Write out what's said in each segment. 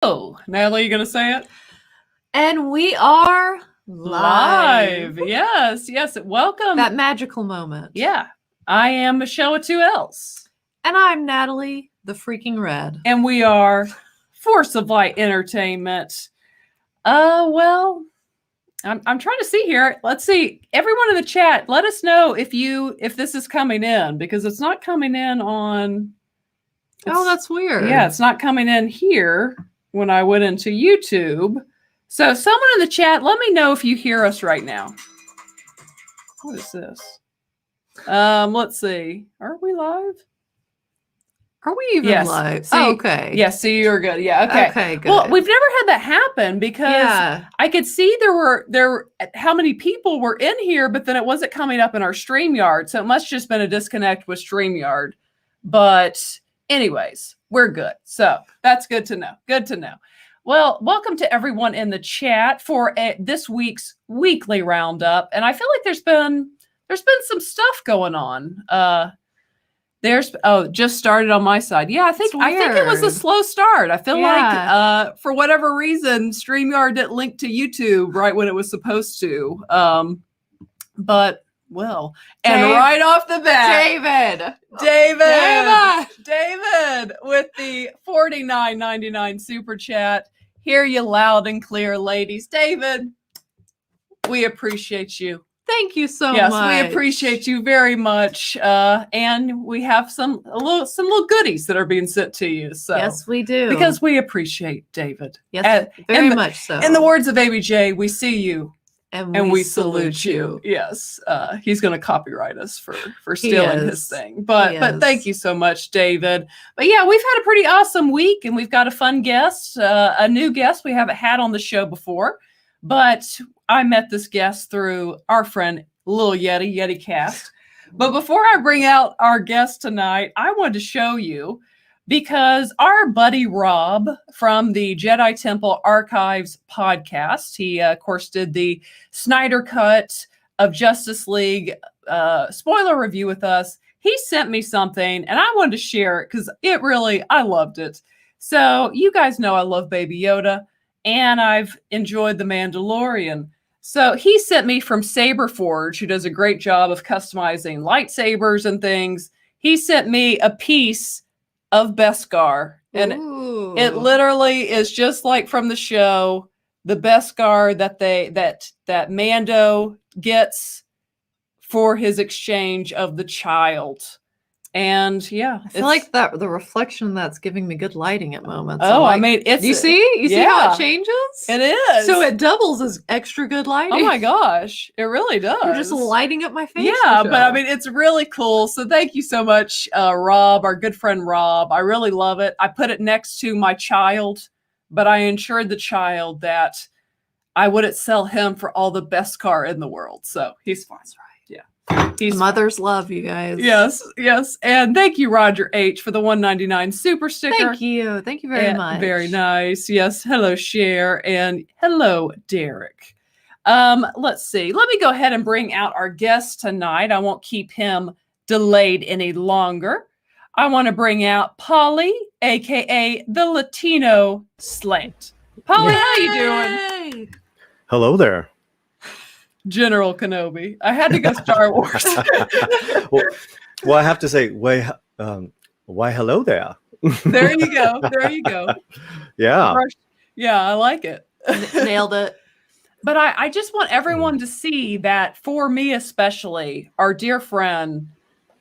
Oh, Natalie, you going to say it? And we are live. Yes. Welcome. That magical moment. Yeah. I am Michelle with 2 L's. And I'm Natalie, the freaking red. And we are Force of Light Entertainment. Well, I'm trying to see here. Let's see. Everyone in the chat, let us know if this is coming in, because it's not coming in on. Oh, that's weird. Yeah, it's not coming in here when I went into YouTube. So someone in the chat, let me know if you hear us right now. What is this? Let's see. Are we live? Are we even live? See, okay. Yeah, see, you're good. Yeah, okay. Okay, good. Well, we've never had that happen because I could see there how many people were in here, but then it wasn't coming up in our StreamYard. So it must just been a disconnect with StreamYard. But anyways, we're good. So that's good to know. Good to know. Well, welcome to everyone in the chat for this week's Weekly Roundup. And I feel like there's been some stuff going on. Just started on my side. Yeah, I think it was a slow start. I feel like for whatever reason, StreamYard didn't link to YouTube right when it was supposed to. But well, and right off the bat, David with the $49.99 super chat. Hear you loud and clear, ladies. David, we appreciate you. Thank you so much. Yes, we appreciate you very much. And we have some little goodies that are being sent to you. So yes, we do. Because we appreciate David. Yes, very much so. In the words of ABJ, we see you. And we salute you. Yes. He's going to copyright us for stealing his thing. But thank you so much, David. But yeah, we've had a pretty awesome week, and we've got a fun guest, a new guest we haven't had on the show before. But I met this guest through our friend Lil Yeti Cast. But before I bring out our guest tonight, I wanted to show you, because our buddy Rob from the Jedi Temple Archives podcast, he of course did the Snyder Cut of Justice League spoiler review with us. He sent me something and I wanted to share it because I loved it. So you guys know I love Baby Yoda and I've enjoyed The Mandalorian. So he sent me from Saberforge, who does a great job of customizing lightsabers and things. He sent me a piece of Beskar, and it literally is just like from the show, the Beskar that Mando gets for his exchange of the child. And yeah, I feel like the reflection that's giving me good lighting at moments. Oh, I mean, you see how it changes? It is. So it doubles as extra good lighting. Oh my gosh, it really does. You're just lighting up my face. Yeah, but I mean, it's really cool. So thank you so much, Rob, our good friend Rob. I really love it. I put it next to my child, but I ensured the child that I wouldn't sell him for all the best car in the world. So he's fine. That's right. Yeah. Mothers love you guys. Yes. And thank you, Roger H, for the $1.99 super sticker. Thank you very much. Very nice. Yes. Hello, Cher, and hello, Derek. Let's see. Let me go ahead and bring out our guest tonight. I won't keep him delayed any longer. I want to bring out Polly, aka the Latino Slant. Polly, how you doing? Hello there. General Kenobi. I had to go Star Wars. well, I have to say, why hello there. There you go. Yeah. Yeah, I like it. Nailed it. But I just want everyone to see that, for me especially, our dear friend,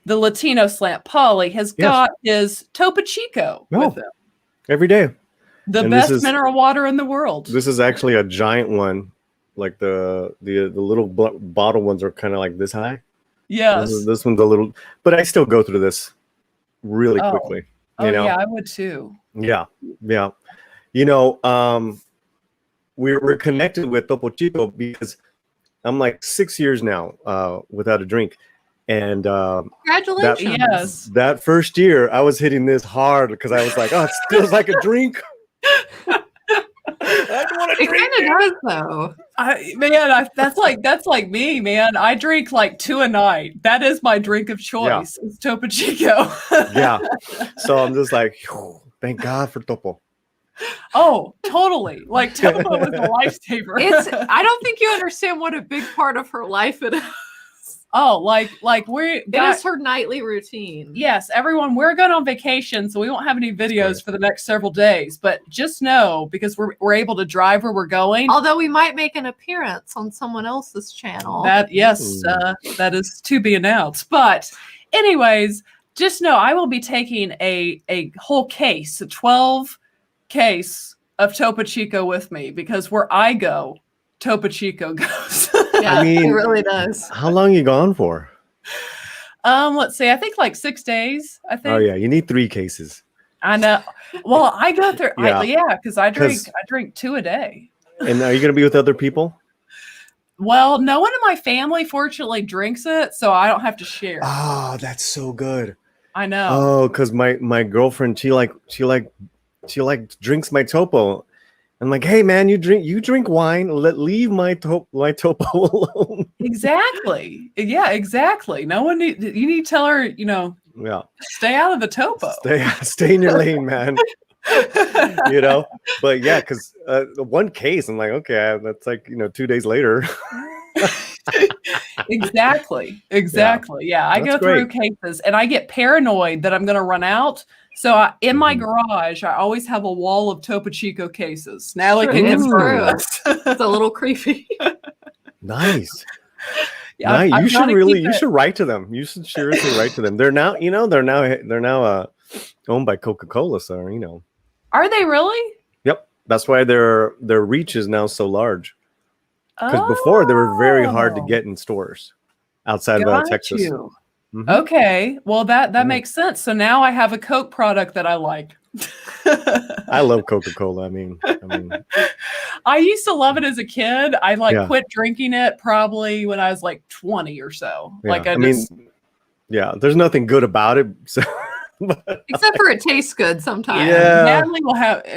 the Latino Slant, Polly, has got his Topo Chico with him. Every day. The best mineral water in the world. This is actually a giant one. Like the little bottle ones are kind of like this high. Yes. This one's a little, but I still go through this really quickly. You know? Yeah, I would too. Yeah. You know, we're connected with Topo Chico because I'm like 6 years now without a drink. And congratulations. That first year I was hitting this hard because I was like, oh, it feels like a drink. I don't want to drink. It kind of does though. That's like me, man. I drink like 2 a night. That is my drink of choice. Yeah. It's Topo Chico. Yeah. So I'm just like, thank God for Topo. Oh, totally. Like Topo is a lifesaver. I don't think you understand what a big part of her life it is. Oh, like it is her nightly routine. Yes, everyone, we're going on vacation, so we won't have any videos for the next several days. But just know, because we're able to drive where we're going. Although we might make an appearance on someone else's channel. That is to be announced. But anyways, just know I will be taking a whole case, a 12 case of Topo Chico with me, because where I go, Topo Chico goes. Yeah, I mean, it really does. How long you gone for? Let's see. I think like 6 days. I think. Oh yeah, you need 3 cases. I know. Well, I go through. Because I drink 2 a day. And are you gonna be with other people? Well, no one in my family fortunately drinks it, so I don't have to share. Oh, that's so good. I know. Oh, because my girlfriend, she drinks my Topo. I'm like, hey man, you drink wine. Leave my Topo alone. Exactly. Yeah, exactly. No one you need to tell her, yeah, stay out of the Topo. Stay in your lane, man. But yeah, because one case, I'm like, okay, that's like 2 days later. Exactly. Yeah, I go through cases and I get paranoid that I'm going to run out. So in my garage, I always have a wall of Topo Chico cases. Natalie can confirm this. It's a little creepy. Nice. Yeah, nice. You should write to them. You should seriously write to them. They're now owned by Coca-Cola, so Are they really? Yep. That's why their reach is now so large. Because before they were very hard to get in stores outside of Texas. Mm-hmm. Okay, well that makes sense. So now I have a Coke product that I like. I love Coca-Cola. I mean, I used to love it as a kid. I quit drinking it probably when I was like 20 or so. Yeah, there's nothing good about it. So. Except for it tastes good sometimes. Yeah. Natalie will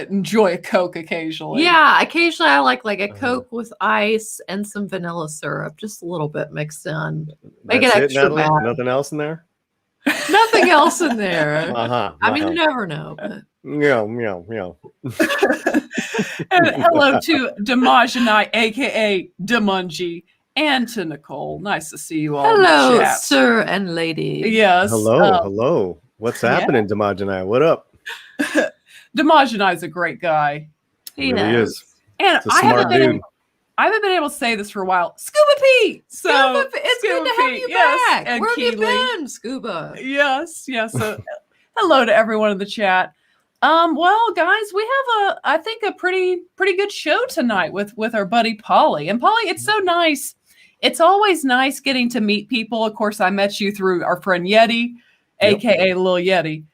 enjoy a Coke occasionally. Yeah, occasionally I like a Coke with ice and some vanilla syrup, just a little bit mixed in. Make it extra bad. Nothing else in there? Nothing else in there. I mean, you never know. But. Yeah. And hello to Demajani, aka Demunji, and to Nicole. Nice to see you all. Hello, sir and lady. Yes. Hello. What's happening, Demajani? What up? Demajani is a great guy. He really is. And I haven't been able to say this for a while. Scuba Pete. It's good to have you back. And where have Keely. you been, Scuba? Yes. So hello to everyone in the chat. Well, guys, we have I think a pretty good show tonight with our buddy Polly. And Polly, it's so nice. It's always nice getting to meet people. Of course, I met you through our friend Yeti, aka Lil Yeti.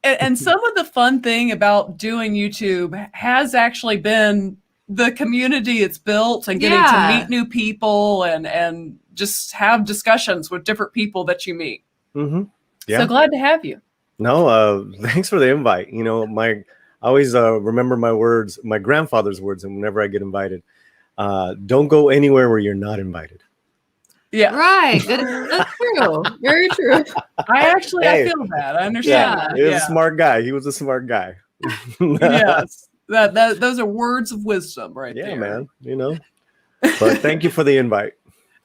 And some of the fun thing about doing YouTube has actually been the community it's built and getting to meet new people and just have discussions with different people that you meet. Mm-hmm. Yeah. So glad to have you. No, thanks for the invite. I always remember my grandfather's words, and whenever I get invited, don't go anywhere where you're not invited. Yeah. Right. That's true. Very true. I feel that. I understand that. He was a smart guy. He was a smart guy. Yes. Those are words of wisdom right there. Yeah, man. But thank you for the invite.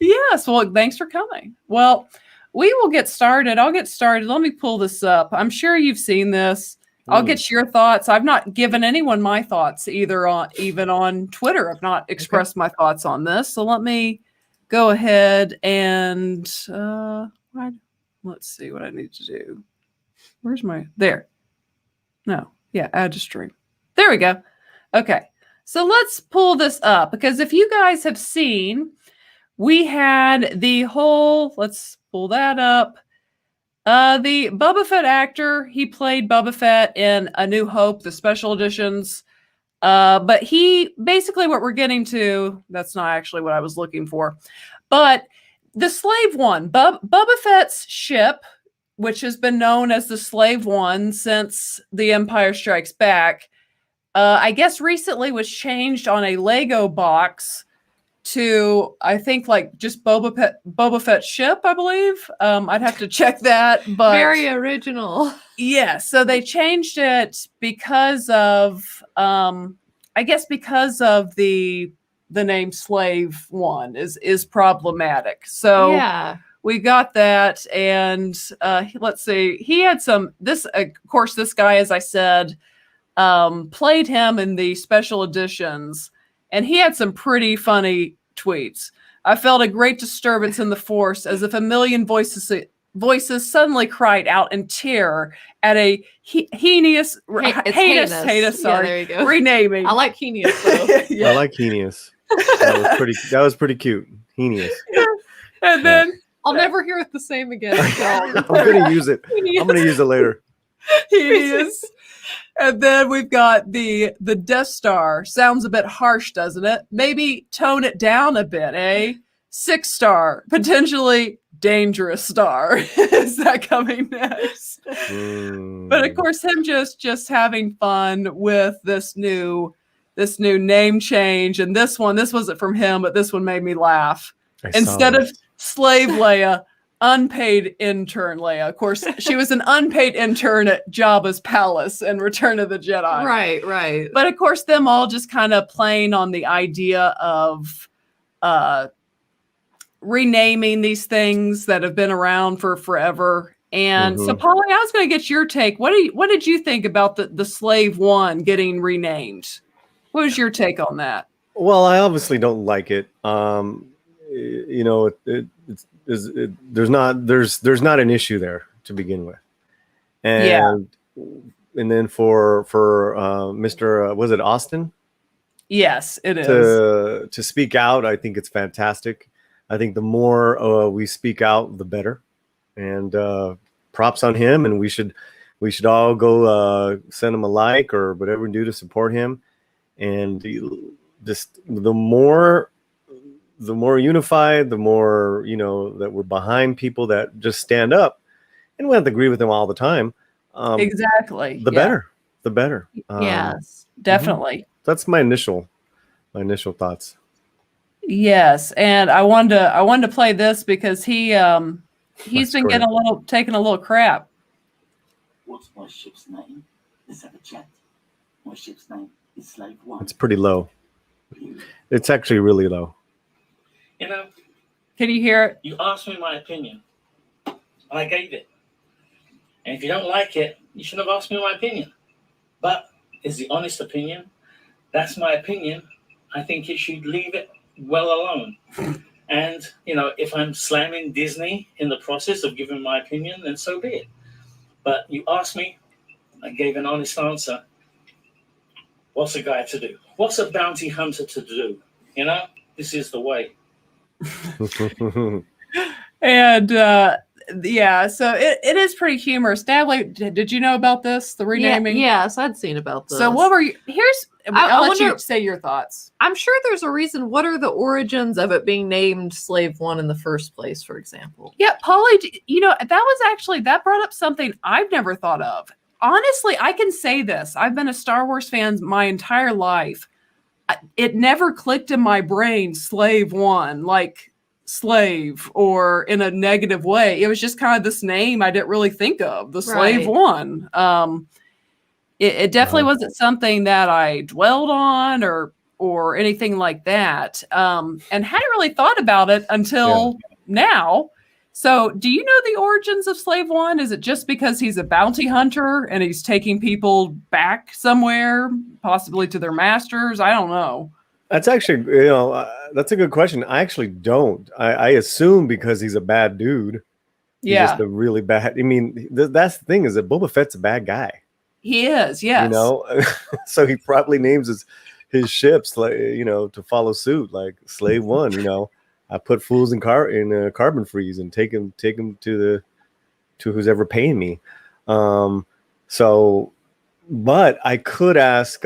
Yes. Well, thanks for coming. Well, we will get started. I'll get started. Let me pull this up. I'm sure you've seen this. I'll get your thoughts. I've not given anyone my thoughts even on Twitter. I've not expressed my thoughts on this. So let me go ahead and let's see what I need to do. Where's there? No. Yeah, add to stream. There we go. Okay. So let's pull this up because if you guys have seen, we had let's pull that up. The Boba Fett actor, he played Boba Fett in A New Hope, the special editions. But basically what we're getting to, that's not actually what I was looking for. But the Slave One, Boba Fett's ship, which has been known as the Slave One since The Empire Strikes Back, I guess recently was changed on a Lego box to, I think, like just Boba Fett's ship, I believe. I'd have to check that, but very original. Yeah, so they changed it because of, I guess, because of the name Slave One is problematic. So yeah, we got that, and let's see, he had some. This, of course, this guy, as I said, played him in the special editions, and he had some pretty funny tweets. I felt a great disturbance in the force, as if a million voices suddenly cried out in terror at a heinous sorry, yeah, there you go. renaming. I like heinous though. Yeah. I like heinous. That was pretty cute. Heinous. And then I'll never hear it the same again. I'm gonna use it. I'm gonna use it later. heinous. And then we've got the Death Star. Sounds a bit harsh, doesn't it? Maybe tone it down a bit, eh? 6-star, potentially dangerous star. Is that coming next? But of course, him just having fun with this new name change. And this wasn't from him, but this one made me laugh. Instead of Slave Leia, unpaid intern Leia. Of course, she was an unpaid intern at Jabba's palace in Return of the Jedi. Right. But of course, them all just kind of playing on the idea of renaming these things that have been around for forever. And so, Polly, I was going to get your take. What did you think about the Slave One getting renamed? What was your take on that? Well, I obviously don't like it. There's not an issue there to begin with, and then for Mr. Was it Austin? Yes, it is. To speak out, I think it's fantastic. I think the more we speak out, the better. And props on him. And we should all go send him a like or whatever we do to support him. And just the more unified, the more that we're behind people that just stand up. And we have to agree with them all the time. Exactly. The better. Yes, definitely. That's my initial thoughts. Yes, and I wanted to play this because he's been taking a little crap. What's my ship's name? Let's have a chat. My ship's name is Slave One. It's pretty low. It's actually really low. You know, can you hear it? You asked me my opinion, and I gave it. And if you don't like it, you shouldn't have asked me my opinion. But it's the honest opinion. That's my opinion. I think you should leave it well alone. And, if I'm slamming Disney in the process of giving my opinion, then so be it. But you asked me, I gave an honest answer. What's a guy to do? What's a bounty hunter to do? This is the way. And so it is pretty humorous. Natalie, did you know about this, the renaming? Yes, I'd seen about this. So what were you? I'll let you say your thoughts. I'm sure there's a reason. What are the origins of it being named Slave One in the first place, for example? Yeah, Polly, that brought up something I've never thought of. Honestly, I can say this. I've been a Star Wars fan my entire life. It never clicked in my brain, Slave One, like slave or in a negative way. It was just kind of this name I didn't really think of, the Slave One. It definitely wasn't something that I dwelled on or anything like that. And hadn't really thought about it until now. So do you know the origins of Slave One? Is it just because he's a bounty hunter and he's taking people back somewhere, possibly to their masters? I don't know. That's actually, that's a good question. I actually don't. I assume because he's a bad dude. He's just a really bad. I mean, that's the thing is that Boba Fett's a bad guy. He is, yes. So he probably names his ships like to follow suit, like Slave One. I put fools in carbon freeze and take him to who's ever paying me. But I could ask.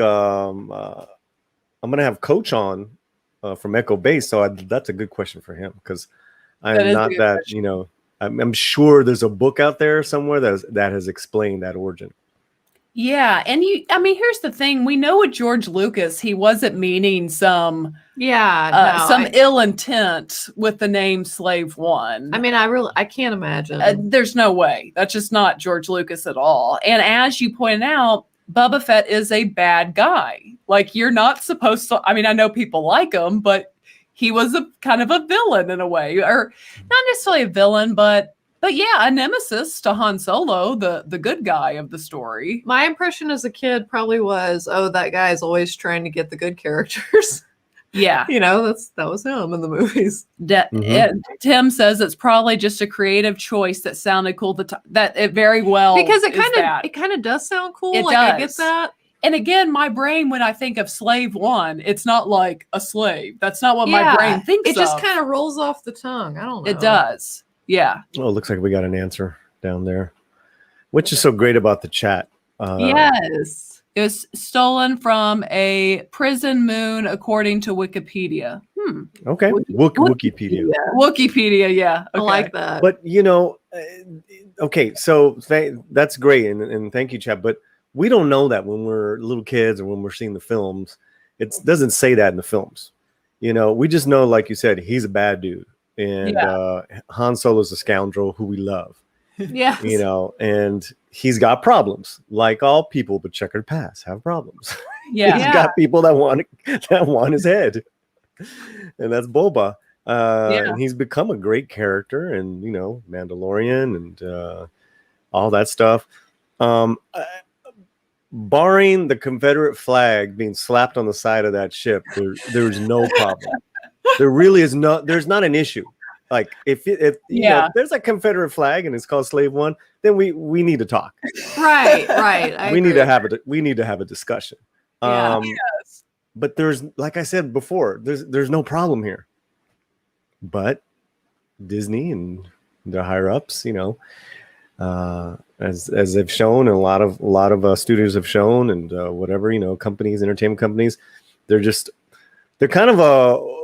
I'm gonna have Coach on from Echo Base, so that's a good question for him because I'm not that. I'm sure there's a book out there somewhere that has explained that origin. Yeah, and here's the thing. We know with George Lucas, he wasn't meaning some ill intent with the name Slave One. I mean, I can't imagine. There's no way. That's just not George Lucas at all. And as you pointed out, Boba Fett is a bad guy. Like, you're not supposed to, I mean, I know people like him, but he was a kind of a villain in a way, or not necessarily a villain, but yeah, a nemesis to Han Solo, the good guy of the story. My impression as a kid probably was, oh, that guy is always trying to get the good characters. Yeah. That was him in the movies. Tim says it's probably just a creative choice that sounded cool. That it very well, because it kind of does sound cool. It does. I get that. And again, my brain, when I think of Slave One, it's not like a slave. That's not what my brain thinks. It just kind of rolls off the tongue. I don't know. It does. Yeah. Oh, it looks like we got an answer down there, which is so great about the chat. Yes. It was stolen from a prison moon, according to Wikipedia. Okay. Wikipedia. Wikipedia, yeah. Okay. I like that. But, okay, so that's great. And thank you, chat. But we don't know that when we're little kids or when we're seeing the films. It doesn't say that in the films. We just know, like you said, he's a bad dude. And Han Solo's a scoundrel who we love. Yes. And he's got problems, like all people with checkered past have problems. Yeah. He's got people that want his head. And that's Boba. And he's become a great character, and Mandalorian and all that stuff. Barring the Confederate flag being slapped on the side of that ship, there's no problem. There really is there's not an issue. Like if there's a Confederate flag and it's called Slave One, then we need to talk. Right. We need to have a discussion. Yeah. But there's, like I said before, there's no problem here. But Disney and their higher ups, as they've shown, and a lot of studios have shown, and whatever, entertainment companies, they're kind of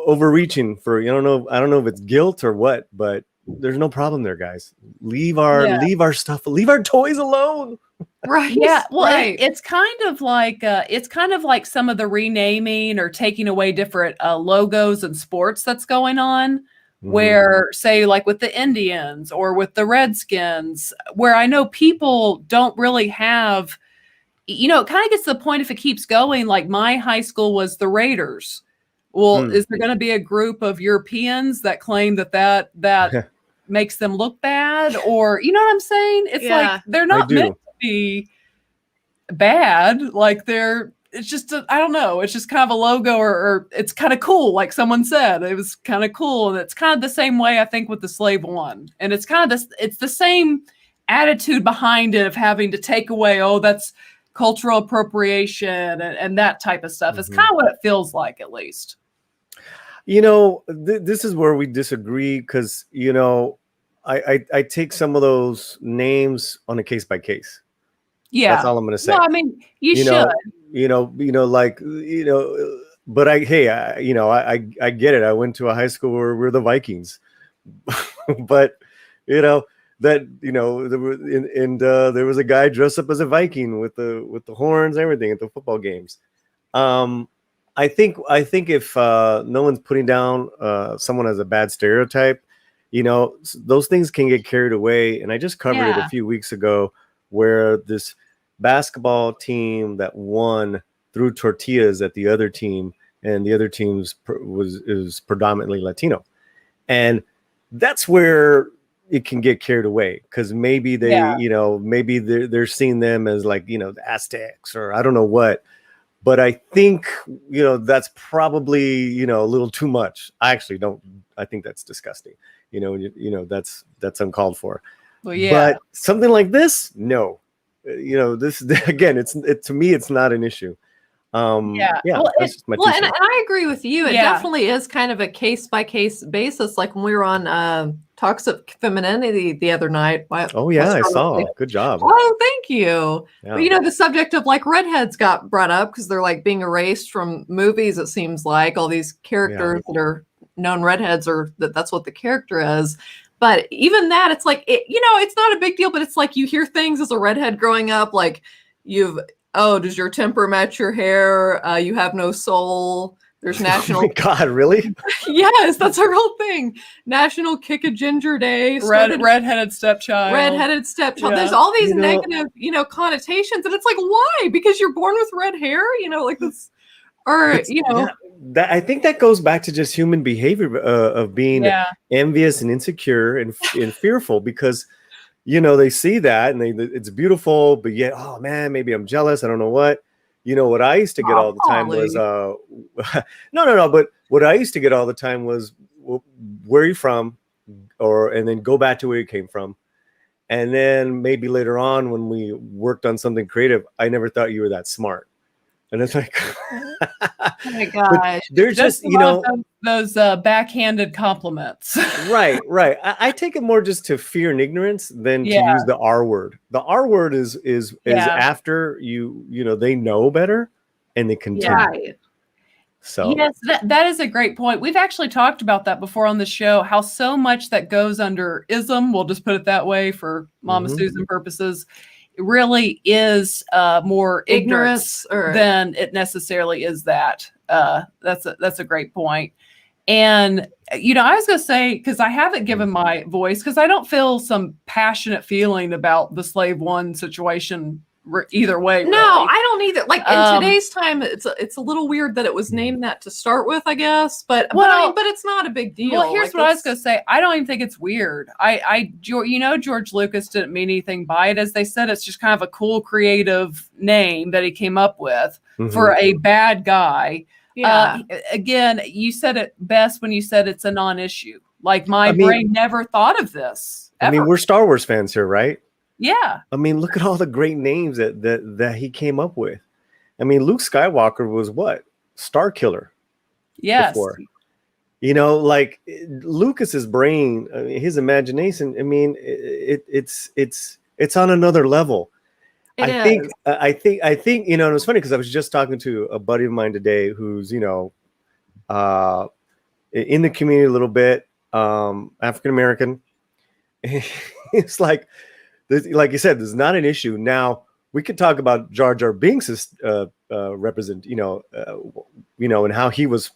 overreaching for, I don't know if it's guilt or what, but there's no problem there, guys. Leave our stuff, leave our toys alone. Right. Yeah. Well, right. It's kind of like some of the renaming or taking away different logos and sports that's going on. Where, say, like with the Indians or with the Redskins, where I know people don't really have, it kind of gets to the point, if it keeps going, like my high school was the Raiders. Well, is there going to be a group of Europeans that claim that makes them look bad? Or, you know what I'm saying? It's like, they're not meant to be bad. Like it's just, I don't know. It's just kind of a logo, or it's kind of cool. Like someone said, it was kind of cool. And it's kind of the same way, I think, with the Slave One. And it's kind of it's the same attitude behind it of having to take away, that's cultural appropriation and that type of stuff. It's kind of what it feels like, at least. This is where we disagree, because, I take some of those names on a case by case. Yeah. That's all I'm going to say. No, I mean, you should. But I get it. I went to a high school where we're the Vikings, but there was a guy dressed up as a Viking with the horns and everything at the football games. I think if no one's putting down someone as a bad stereotype, those things can get carried away. And I just covered it a few weeks ago, where this basketball team that won threw tortillas at the other team, and the other team's is predominantly Latino, and that's where it can get carried away, because maybe maybe they're seeing them as like the Aztecs, or I don't know what. But I think that's probably a little too much. I think that's disgusting. That's uncalled for. Well, yeah. But something like this, no. This again, to me, it's not an issue. That's just my and I agree with you. It definitely is kind of a case by case basis. Like when we were on toxic femininity the other night. Oh yeah, I saw. Good job. Oh, thank you. Yeah. But the subject of like redheads got brought up because they're like being erased from movies. It seems like all these characters that are known redheads, or that's what the character is. But even that, it's like, it's not a big deal, but it's like you hear things as a redhead growing up, like does your temper match your hair? You have no soul. There's national. Oh my God, really? Yes, that's a real thing. National Kick a Ginger Day. Redheaded stepchild. Redheaded stepchild. Yeah. There's all these negative, connotations, and it's like, why? Because you're born with red hair, like this, or that I think that goes back to just human behavior of being envious and insecure and fearful, because they see that and it's beautiful, but yet, oh man, maybe I'm jealous. I don't know what. What I used to get all the time was no. But what I used to get all the time was, where are you from, and then go back to where you came from, and then maybe later on when we worked on something creative, I never thought you were that smart, and it's like, oh my gosh, they're just those backhanded compliments. right. I take it more just to fear and ignorance than to use the R word. The R word is after they know better and they continue. Right. So yes, that is a great point. We've actually talked about that before on the show, how so much that goes under ism, we'll just put it that way for Mama Susan purposes, it really is more ignorance than it necessarily is that. That's a great point. And, I was going to say, because I haven't given my voice, because I don't feel some passionate feeling about the Slave One situation either way. No, really. I don't either. Like in today's time, it's a little weird that it was named that to start with, I guess. But it's not a big deal. Well, here's what I was going to say. I don't even think it's weird. George Lucas didn't mean anything by it. As they said, it's just kind of a cool, creative name that he came up with for a bad guy. Yeah. Again, you said it best when you said it's a non-issue. Like my brain never thought of this. Ever. I mean, we're Star Wars fans here, right? Yeah. I mean, look at all the great names that he came up with. I mean, Luke Skywalker was what? Star Killer. Yes. Before. Like Lucas's brain, his imagination. I mean, it's on another level. I think, and it was funny because I was just talking to a buddy of mine today who's, in the community a little bit, African American. It's like you said, there's not an issue. Now we could talk about Jar Jar Binks' represent, and how he was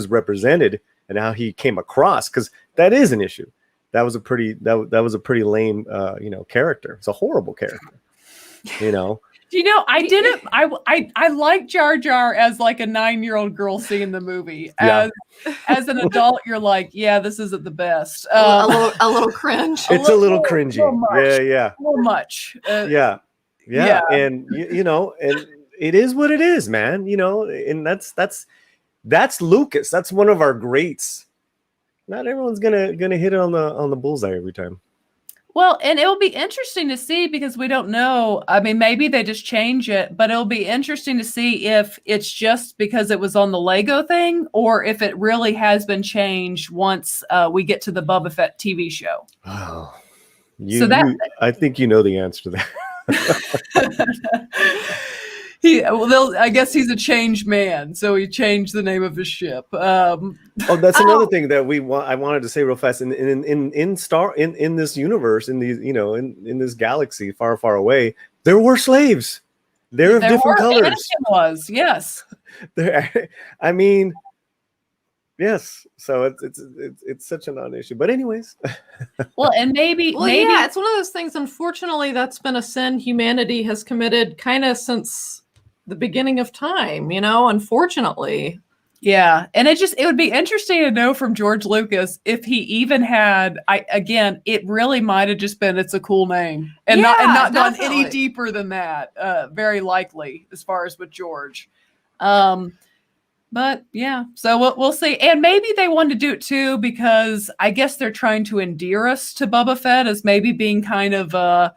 represented and how he came across, because that is an issue. That was a pretty lame, character. It's a horrible character. I like Jar Jar as like a 9-year-old girl seeing the movie. As an adult, you're like, yeah, this isn't the best. A little cringe. It's a little cringy. A little much. Yeah. And and it is what it is, man. And that's Lucas. That's one of our greats. Not everyone's gonna hit it on the bullseye every time. Well, and it'll be interesting to see, because we don't know. I mean, maybe they just change it, but it'll be interesting to see if it's just because it was on the Lego thing, or if it really has been changed once we get to the Boba Fett TV show. Oh, I think you know the answer to that. I guess he's a changed man, so he changed the name of his ship. That's another thing that I wanted to say real fast. In this universe, in these, in this galaxy far, far away, there were slaves. They're of different colors. Anakin was, yes. I mean, yes. So it's such a non-issue. But anyways. Well, and maybe yeah, it's one of those things. Unfortunately, that's been a sin humanity has committed kind of since the beginning of time, unfortunately. Yeah. And it would be interesting to know from George Lucas if he even had, it really might've just been, it's a cool name and not gone any deeper than that. Very likely as far as with George. But yeah, so we'll see. And maybe they wanted to do it too, because I guess they're trying to endear us to Boba Fett as maybe being kind of,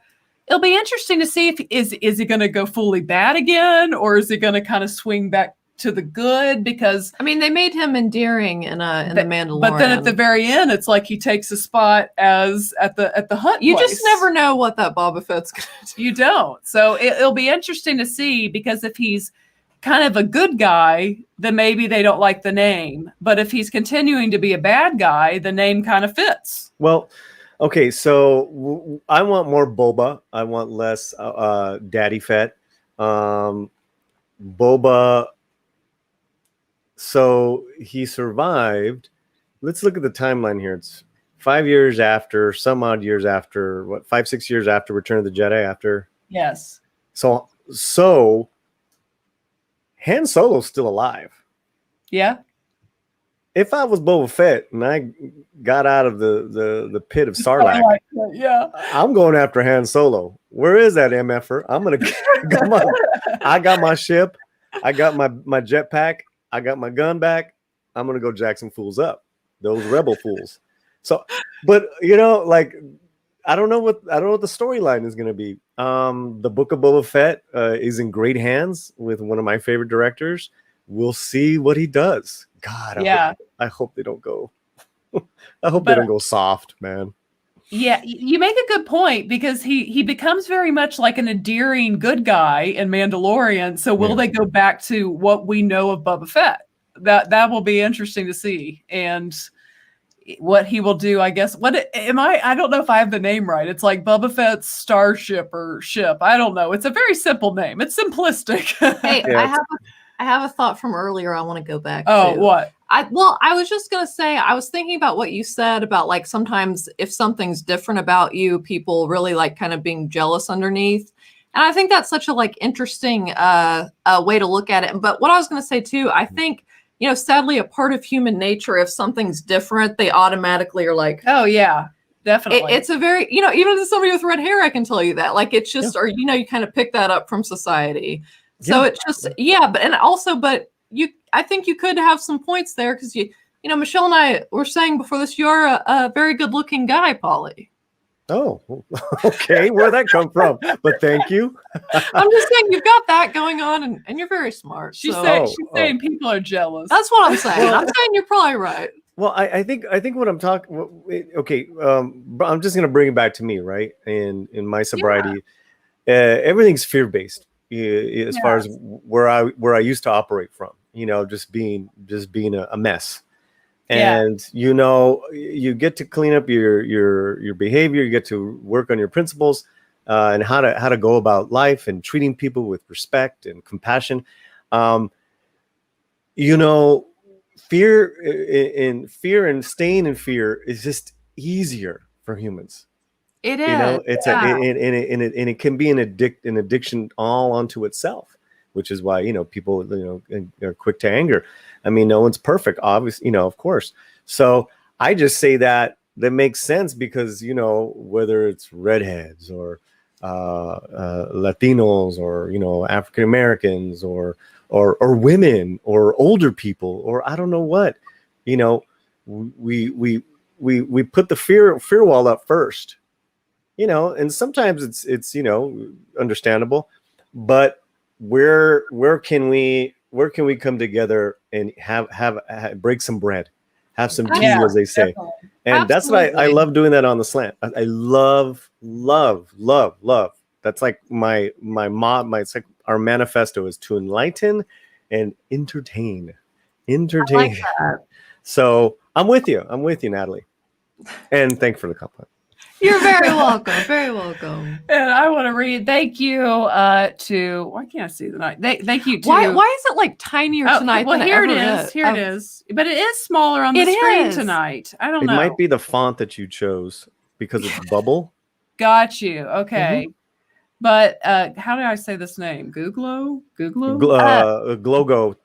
it'll be interesting to see if is he going to go fully bad again, or is he going to kind of swing back to the good? Because I mean, they made him endearing in the Mandalorian, but then at the very end, it's like he takes a spot as at the hunt. You place. Just never know what that Boba Fett's going to do. You don't. So it'll be interesting to see, because if he's kind of a good guy, then maybe they don't like the name. But if he's continuing to be a bad guy, the name kind of fits. Well. Okay, so I want more Boba. I want less Daddy Fett. Boba. So he survived. Let's look at the timeline here. It's 5 years after, some odd years after, 5-6 years after Return of the Jedi. After Yes. So Han Solo's still alive. Yeah. If I was Boba Fett and I got out of the pit of Sarlacc, yeah, I'm going after Han Solo. Where is that MFer? I got my ship. I got my jetpack. I got my gun back. I'm gonna go jack some fools up. Those rebel fools. So, but like I don't know what the storyline is gonna be. The Book of Boba Fett is in great hands with one of my favorite directors. We'll see what he does. God, I hope they don't go. I hope they don't go soft, man. Yeah, you make a good point because he becomes very much like an endearing good guy in Mandalorian. So will they go back to what we know of Boba Fett? That will be interesting to see, and what he will do. I guess. I don't know if I have the name right. It's like Boba Fett's starship or ship. I don't know. It's a very simple name. It's simplistic. Hey, I have a thought from earlier I want to go back to. Oh, what? I was just going to say, I was thinking about what you said about like sometimes if something's different about you, people really like kind of being jealous underneath. And I think that's such a like interesting way to look at it. But what I was going to say too, I think, sadly, a part of human nature, if something's different, they automatically are like, oh yeah, definitely. It's a very, even as somebody with red hair, I can tell you that. Like it's just, or you kind of pick that up from society. So it's just, but I think you could have some points there because Michelle and I were saying before this, you're a very good looking guy, Polly. Oh, okay. Where'd that come from? But thank you. I'm just saying you've got that going on and you're very smart. She's saying people are jealous. That's what I'm saying. I'm saying you're probably right. Well, I think what I'm talking. Okay, I'm just gonna bring it back to me, right? In my sobriety, everything's fear based. As far as where I used to operate from, just being a mess, and you get to clean up your behavior, you get to work on your principles, and how to go about life and treating people with respect and compassion. Fear and staying in fear is just easier for humans. It is. It can be an addiction all onto itself, which is why people are quick to anger. I mean, no one's perfect, obviously, of course. So I just say that makes sense because whether it's redheads or Latinos or African Americans or women or older people or I don't know what, we put the fear wall up first. And sometimes it's understandable, but where can we come together and have break some bread, have some tea, as they say. Definitely. And absolutely. That's what I love doing that on the slant. I love. That's like my mom. It's like our manifesto is to enlighten and entertain. I like that. So I'm with you, Natalie, and thanks for the compliment. You're very welcome. Very welcome. And I want to read. Thank you to. Why can't I see the night? Thank you to. Why is it like tinier tonight? Well, here it is. Here it is. But it is smaller on the screen tonight. I don't know. It might be the font that you chose because it's bubble. Got you. Okay. Mm-hmm. But how do I say this name? Glogo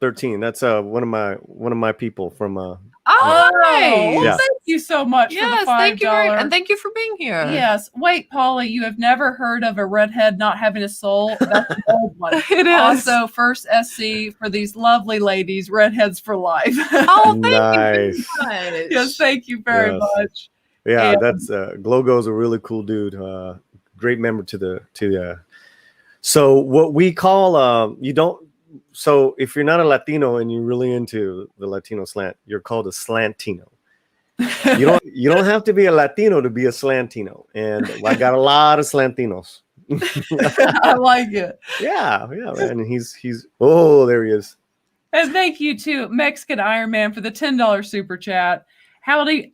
13. That's one of my people from. Well, thank you so much for the $5. Thank you and thank you for being here. Yes. Wait, Polly, you have never heard of a redhead not having a soul? That's an old one. It is. Also, first SC for these lovely ladies, redheads for life. Oh, thank you. Yes, thank you very much. Yeah, that's Glogo's a really cool dude. Great member to the. So what we call So if you're not a Latino and you're really into the Latino slant, you're called a slantino. You don't have to be a Latino to be a slantino, and I got a lot of slantinos. I like it. Yeah, man. He's there he is. And thank you to Mexican Iron Man for the $10 super chat. Howdy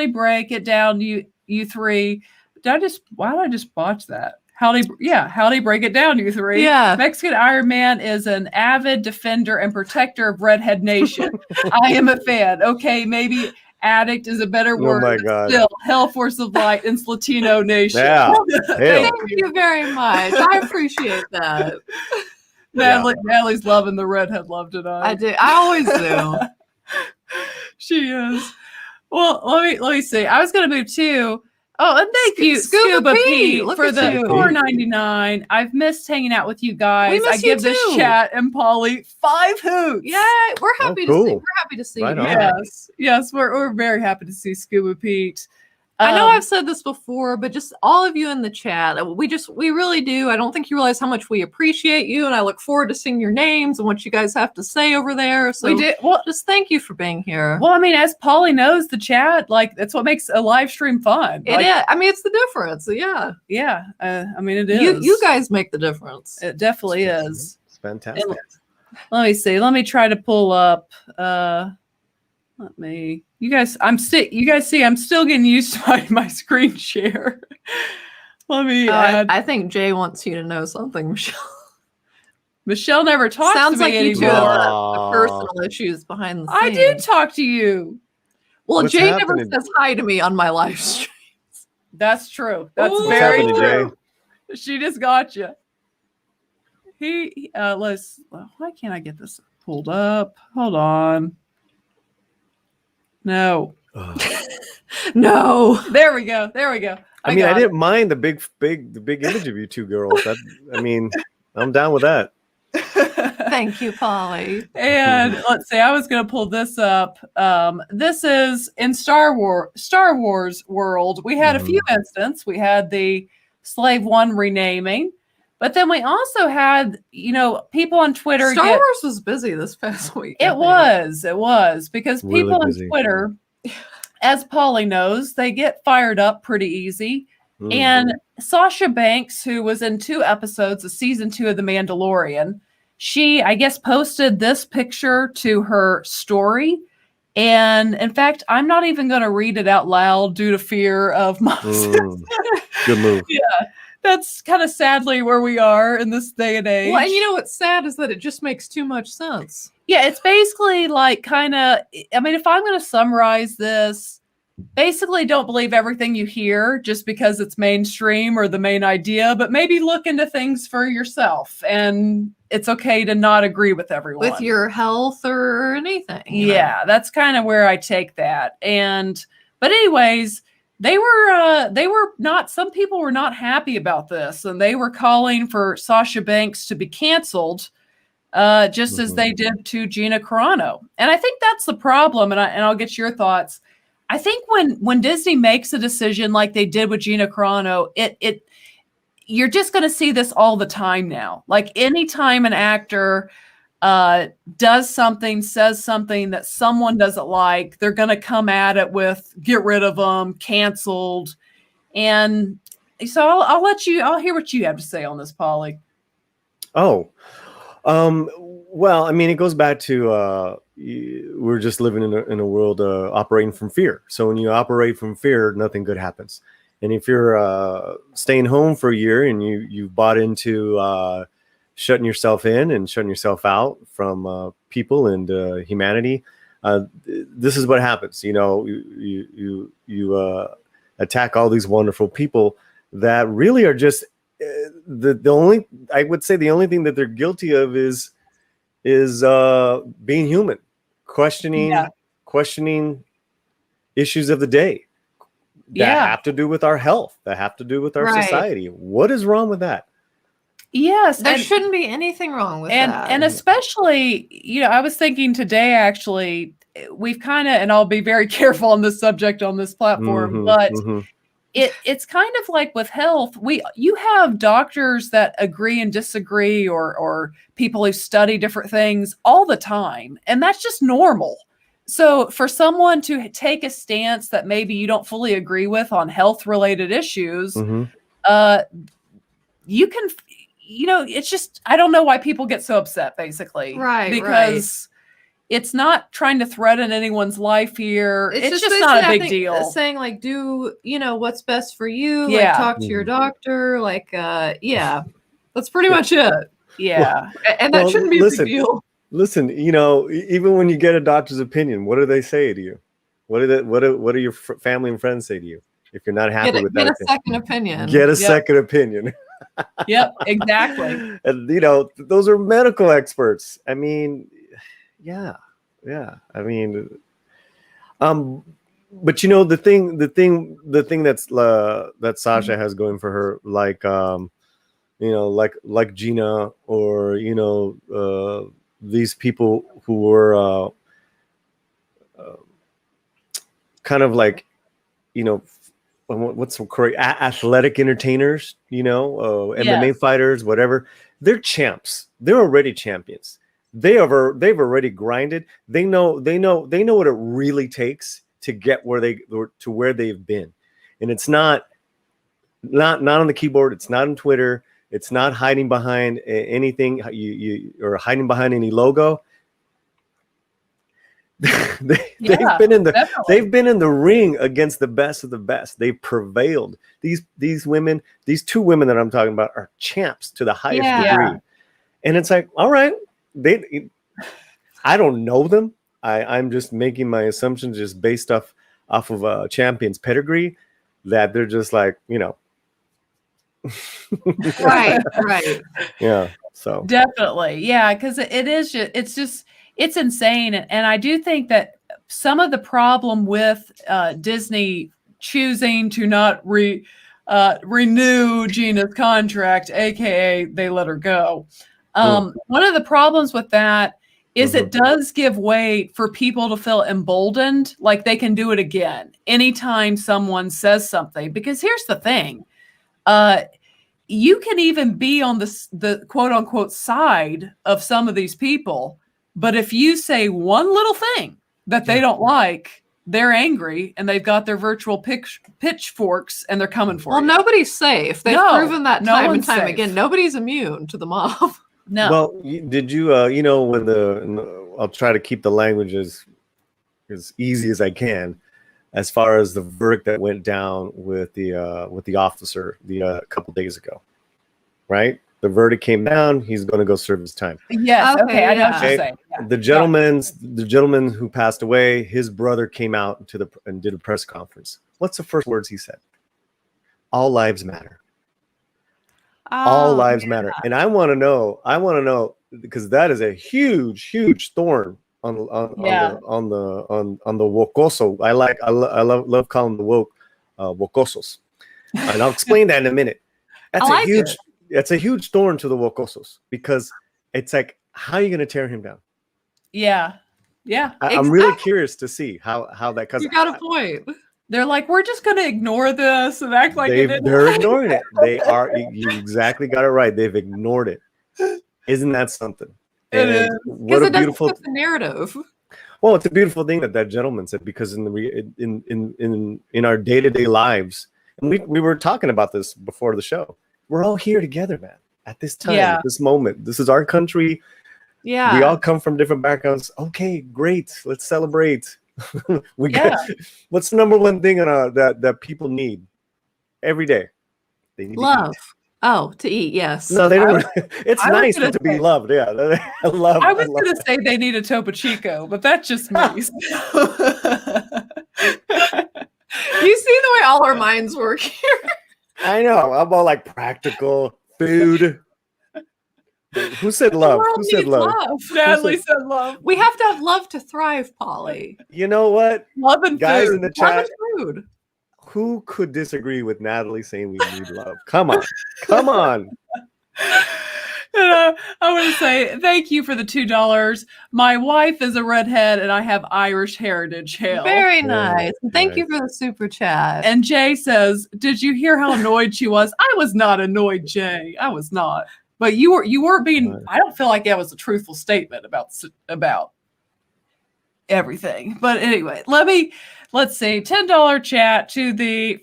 break it down, you three. Why did I just botch that? Howdy break it down, you three. Yeah. Mexican Iron Man is an avid defender and protector of Redhead Nation. I am a fan. Okay, maybe addict is a better word. Oh my God. Still, Hell Force of Light and Latino Nation. Yeah. Thank you very much. I appreciate that. Natalie's loving the redhead love tonight. I do. I always do. She is. Well, let me see. I was going to move too. Oh, and thank you, Scuba Pete, for the $4.99. I've missed hanging out with you guys. I give this chat and Polly 5 hoots. Yeah, we're happy to see. We're happy to see you. Yes, we're very happy to see Scuba Pete. I know I've said this before, but just all of you in the chat, we really do. I don't think you realize how much we appreciate you, and I look forward to seeing your names and what you guys have to say over there. So we did. Well, just thank you for being here. Well, I mean, as Polly knows, the chat, like, that's what makes a live stream fun. It is. I mean, it's the difference. Yeah. Yeah. I mean, it is. You guys make the difference. It definitely is. It's fantastic. And let me see. Let me try to pull up. You guys see, I'm still getting used to my screen share. Let me add. I think Jay wants you to know something, Michelle. Michelle never talks to me like anymore. You two have the personal issues behind the scenes. I do talk to you. Well, Jay never says hi to me on my live streams. That's true. That's very true. Jay? She just got you. Why can't I get this pulled up? Hold on. No. No. There we go. I mean, I didn't mind the big image of you two girls. I'm down with that. Thank you, Polly. And let's see, I was going to pull this up. This is in Star Wars world. We had a few instances. We had the Slave One renaming, but then we also had, people on Twitter. Star Wars was busy this past week. It was because people on Twitter, as Polly knows, they get fired up pretty easy. Mm-hmm. And Sasha Banks, who was in 2 episodes of season 2 of The Mandalorian, she, I guess, posted this picture to her story. And in fact, I'm not even going to read it out loud due to fear of monsters. Good move. Yeah. That's kind of sadly where we are in this day and age. Well, and what's sad is that it just makes too much sense. Yeah, it's basically like if I'm going to summarize this, basically don't believe everything you hear just because it's mainstream or the main idea, but maybe look into things for yourself. And it's okay to not agree with everyone. With your health or anything. Yeah, that's kind of where I take that. But anyways, some people were not happy about this, and they were calling for Sasha Banks to be canceled, just as they did to Gina Carano. And I think that's the problem. And I'll get your thoughts. I think when Disney makes a decision like they did with Gina Carano, you're just going to see this all the time now. Like anytime an actor does something, says something that someone doesn't like, they're going to come at it with get rid of them, canceled. And so I'll hear what you have to say on this, Polly. Oh, well, I mean, it goes back to we're just living in a world operating from fear. So when you operate from fear, nothing good happens. And if you're staying home for a year and you bought into shutting yourself in and shutting yourself out from people and humanity, this is what happens. You attack all these wonderful people that really are just the only thing that they're guilty of is being human, questioning issues of the day that have to do with our health, that have to do with our society. What is wrong with that? Yes, there shouldn't be anything wrong with that. And especially, I was thinking today, actually, we've kind of, and I'll be very careful on this subject on this platform, but it's kind of like with health. You have doctors that agree and disagree, or people who study different things all the time, and that's just normal. So for someone to take a stance that maybe you don't fully agree with on health related issues, you can, it's just, I don't know why people get so upset, basically. Right. Because it's not trying to threaten anyone's life here. It's just basically, not a I big think, deal. Saying like, do what's best for you? Yeah. Like, talk to your doctor. Like, yeah, that's pretty much it. Yeah, and that shouldn't be a big deal. Listen, even when you get a doctor's opinion, what do they say to you? What do your family and friends say to you if you're not happy with that? Get a second opinion. Get a second opinion. Yep, exactly. And those are medical experts. I mean, yeah. I mean, but the thing that's that Sasha has going for her, like like Gina, or these people who were kind of like, what's some correct athletic entertainers, MMA fighters, whatever. They're champs. They're already champions. They've already grinded. They know what it really takes to get where they've been. And it's not on the keyboard. It's not on Twitter. It's not hiding behind anything or hiding behind any logo. They've been in the ring against the best of the best. They've prevailed. These women, these two women that I'm talking about, are champs to the highest degree. And it's like, all right, I don't know them. I'm just making my assumptions just based off of a champion's pedigree, that they're just like, right. Yeah. So definitely. Yeah. Cause it's insane. And I do think that some of the problem with Disney choosing to not renew Gina's contract, AKA they let her go. One of the problems with that is it does give way for people to feel emboldened, like they can do it again anytime someone says something. Because here's the thing. You can even be on the quote unquote side of some of these people, but if you say one little thing that they don't like, they're angry and they've got their virtual pitchforks and they're coming for you. Well, nobody's safe. They've proven that time and time again. Nobody's immune to the mob. No. Well, did you, when I'll try to keep the language as easy as I can, as far as the verdict that went down with the officer a couple days ago, right? The verdict came down. He's going to go serve his time. Yes. Okay. I know what you're saying. Yeah. The gentleman who passed away, his brother came out and did a press conference. What's the first words he said? All lives matter. All lives matter. And I want to know because that is a huge thorn on the wokoso. I love calling the woke wokosos. And I'll explain that in a minute. That's a huge thorn to the wokosos, because it's like, how are you going to tear him down? Yeah. I'm really curious to see how that, because you got a point. They're like, we're just going to ignore this and act like they're ignoring it. They are. You exactly got it right. They've ignored it. Isn't that something? It is. What a beautiful the narrative. Well, it's a beautiful thing that gentleman said, because in our day-to-day lives, and we were talking about this before the show. We're all here together, man. At this time, at this moment, this is our country. Yeah, we all come from different backgrounds. Okay, great. Let's celebrate. What's the number one thing that people need every day? They need love. To eat, yes. No, they don't. It's nice to be loved. Yeah, I love. I was going to say they need a Topo Chico, but that's just me. You see the way all our minds work here. I know. I'm all like practical food. Who said love? Who said love? Natalie said love. We have to have love to thrive, Polly. You know what? Love and guys food. In the chat. Love and food. Who could disagree with Natalie saying we need love? Come on. I want to say thank you for the $2. My wife is a redhead and I have Irish heritage. Hail. Very nice. Thank you for the super chat. And Jay says, did you hear how annoyed she was? I was not annoyed, Jay. I was not. But you were being, I don't feel like that was a truthful statement about everything. But anyway, let's see, $10 chat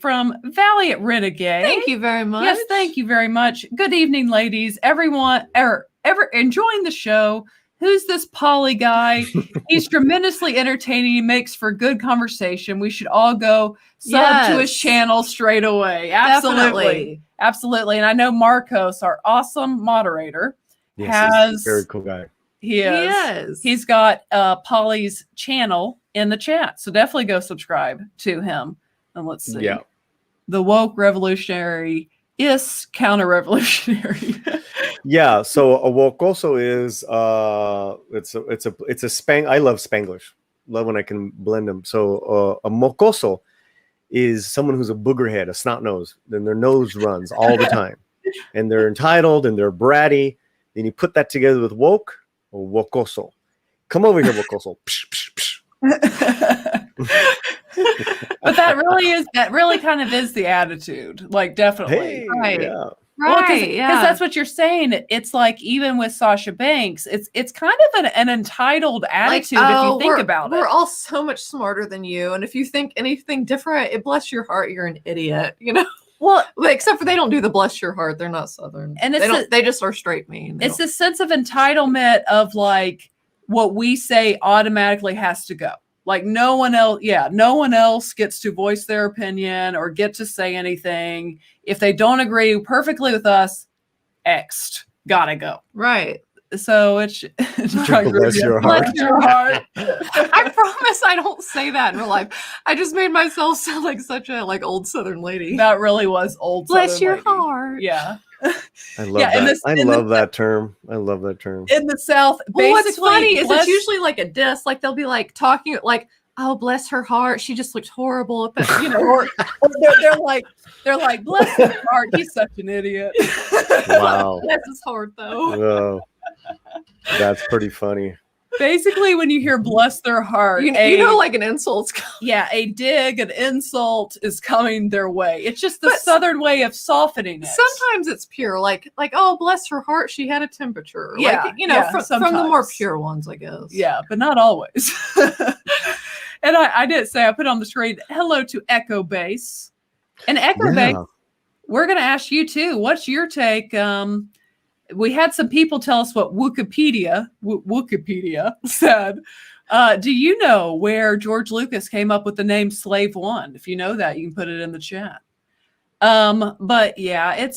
from Valiant Renegade. Thank you very much. Yes, thank you very much. Good evening, ladies. Everyone ever enjoying the show. who's this Polly guy? He's tremendously entertaining. He makes for good conversation. We should all go sub to his channel straight away. Absolutely. Definitely. Absolutely. And I know Marcos, our awesome moderator, Yes, has very cool guy. He is. He's got Polly's channel in the chat. So definitely go subscribe to him. And let's see. Yeah. The woke revolutionary is counter-revolutionary. Yeah. So a wokoso is it's a Spang. I love Spanglish. Love when I can blend them. So a mocoso is someone who's a boogerhead, a snot nose. Then their nose runs all the time, and they're entitled and they're bratty. Then you put that together with woke or wokoso. Come over here, wokoso. Psh, psh, psh. But that really kind of is the attitude. Like, definitely. Hey, right. Yeah. Right. Because that's what you're saying. It's like, even with Sasha Banks, it's kind of an entitled attitude, if you think about it. We're all so much smarter than you. And if you think anything different, it bless your heart, you're an idiot, you know? Well, except for they don't do the bless your heart. They're not Southern. And they just are straight mean. It's this sense of entitlement of like, what we say automatically has to go. Like, no one else gets to voice their opinion or get to say anything. If they don't agree perfectly with us, X'd, gotta go. Right. So it's bless your heart. Bless your heart. I promise I don't say that in real life. I just made myself sound like such a old Southern lady. That really was old bless Southern your lady. Heart. Yeah. I love that. I love that term. I love that term. In the South, well, what's funny is it's usually like a diss. Like, they'll be like talking like, "Oh, bless her heart. She just looks horrible." But, or they're like, "Bless his heart. He's such an idiot." Wow. Bless his heart, though. Oh, that's pretty funny. Basically, when you hear "bless their heart," you know, like an insult's coming. Yeah, a dig, an insult is coming their way. It's just the Southern way of softening it. Sometimes it's pure, like, "Oh, bless her heart, she had a temperature." Yeah, like, from the more pure ones, I guess. Yeah, but not always. And I did say, I put on the screen, hello to Echo Base. And Echo Base, we're going to ask you too. What's your take? We had some people tell us what Wikipedia said. Do you know where George Lucas came up with the name Slave One? If you know that, you can put it in the chat. But yeah,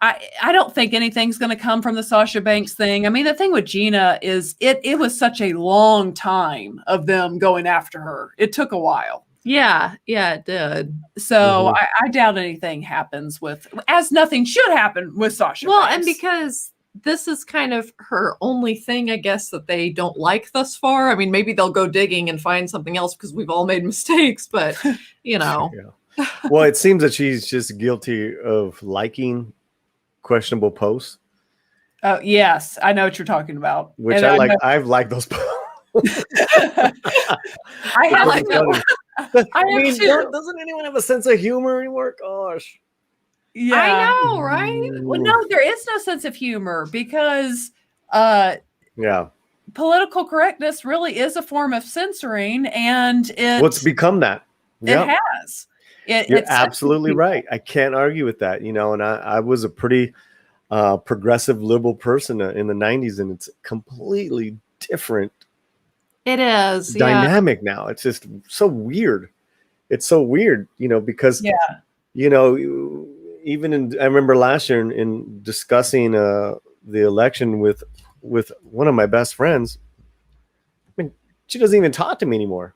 I don't think anything's going to come from the Sasha Banks thing. I mean, the thing with Gina is it was such a long time of them going after her. It took a while. Yeah, it did. So I doubt anything happens as nothing should happen with Sasha Banks. Well, and because this is kind of her only thing, I guess, that they don't like thus far. I mean, maybe they'll go digging and find something else because we've all made mistakes, but, Yeah. Well, it seems that she's just guilty of liking questionable posts. Oh, yes. I know what you're talking about. Which and I like. I've liked those posts. I have like I mean, doesn't anyone have a sense of humor anymore? Gosh. Yeah. I know, right? Well, no, there is no sense of humor because political correctness really is a form of censoring, and it's become that. It has. You're absolutely right. I can't argue with that. And I was a pretty progressive liberal person in the 90s, and it's completely different. It is dynamic now. It's just so weird. It's so weird, because even I remember last year in discussing the election with one of my best friends. I mean, she doesn't even talk to me anymore.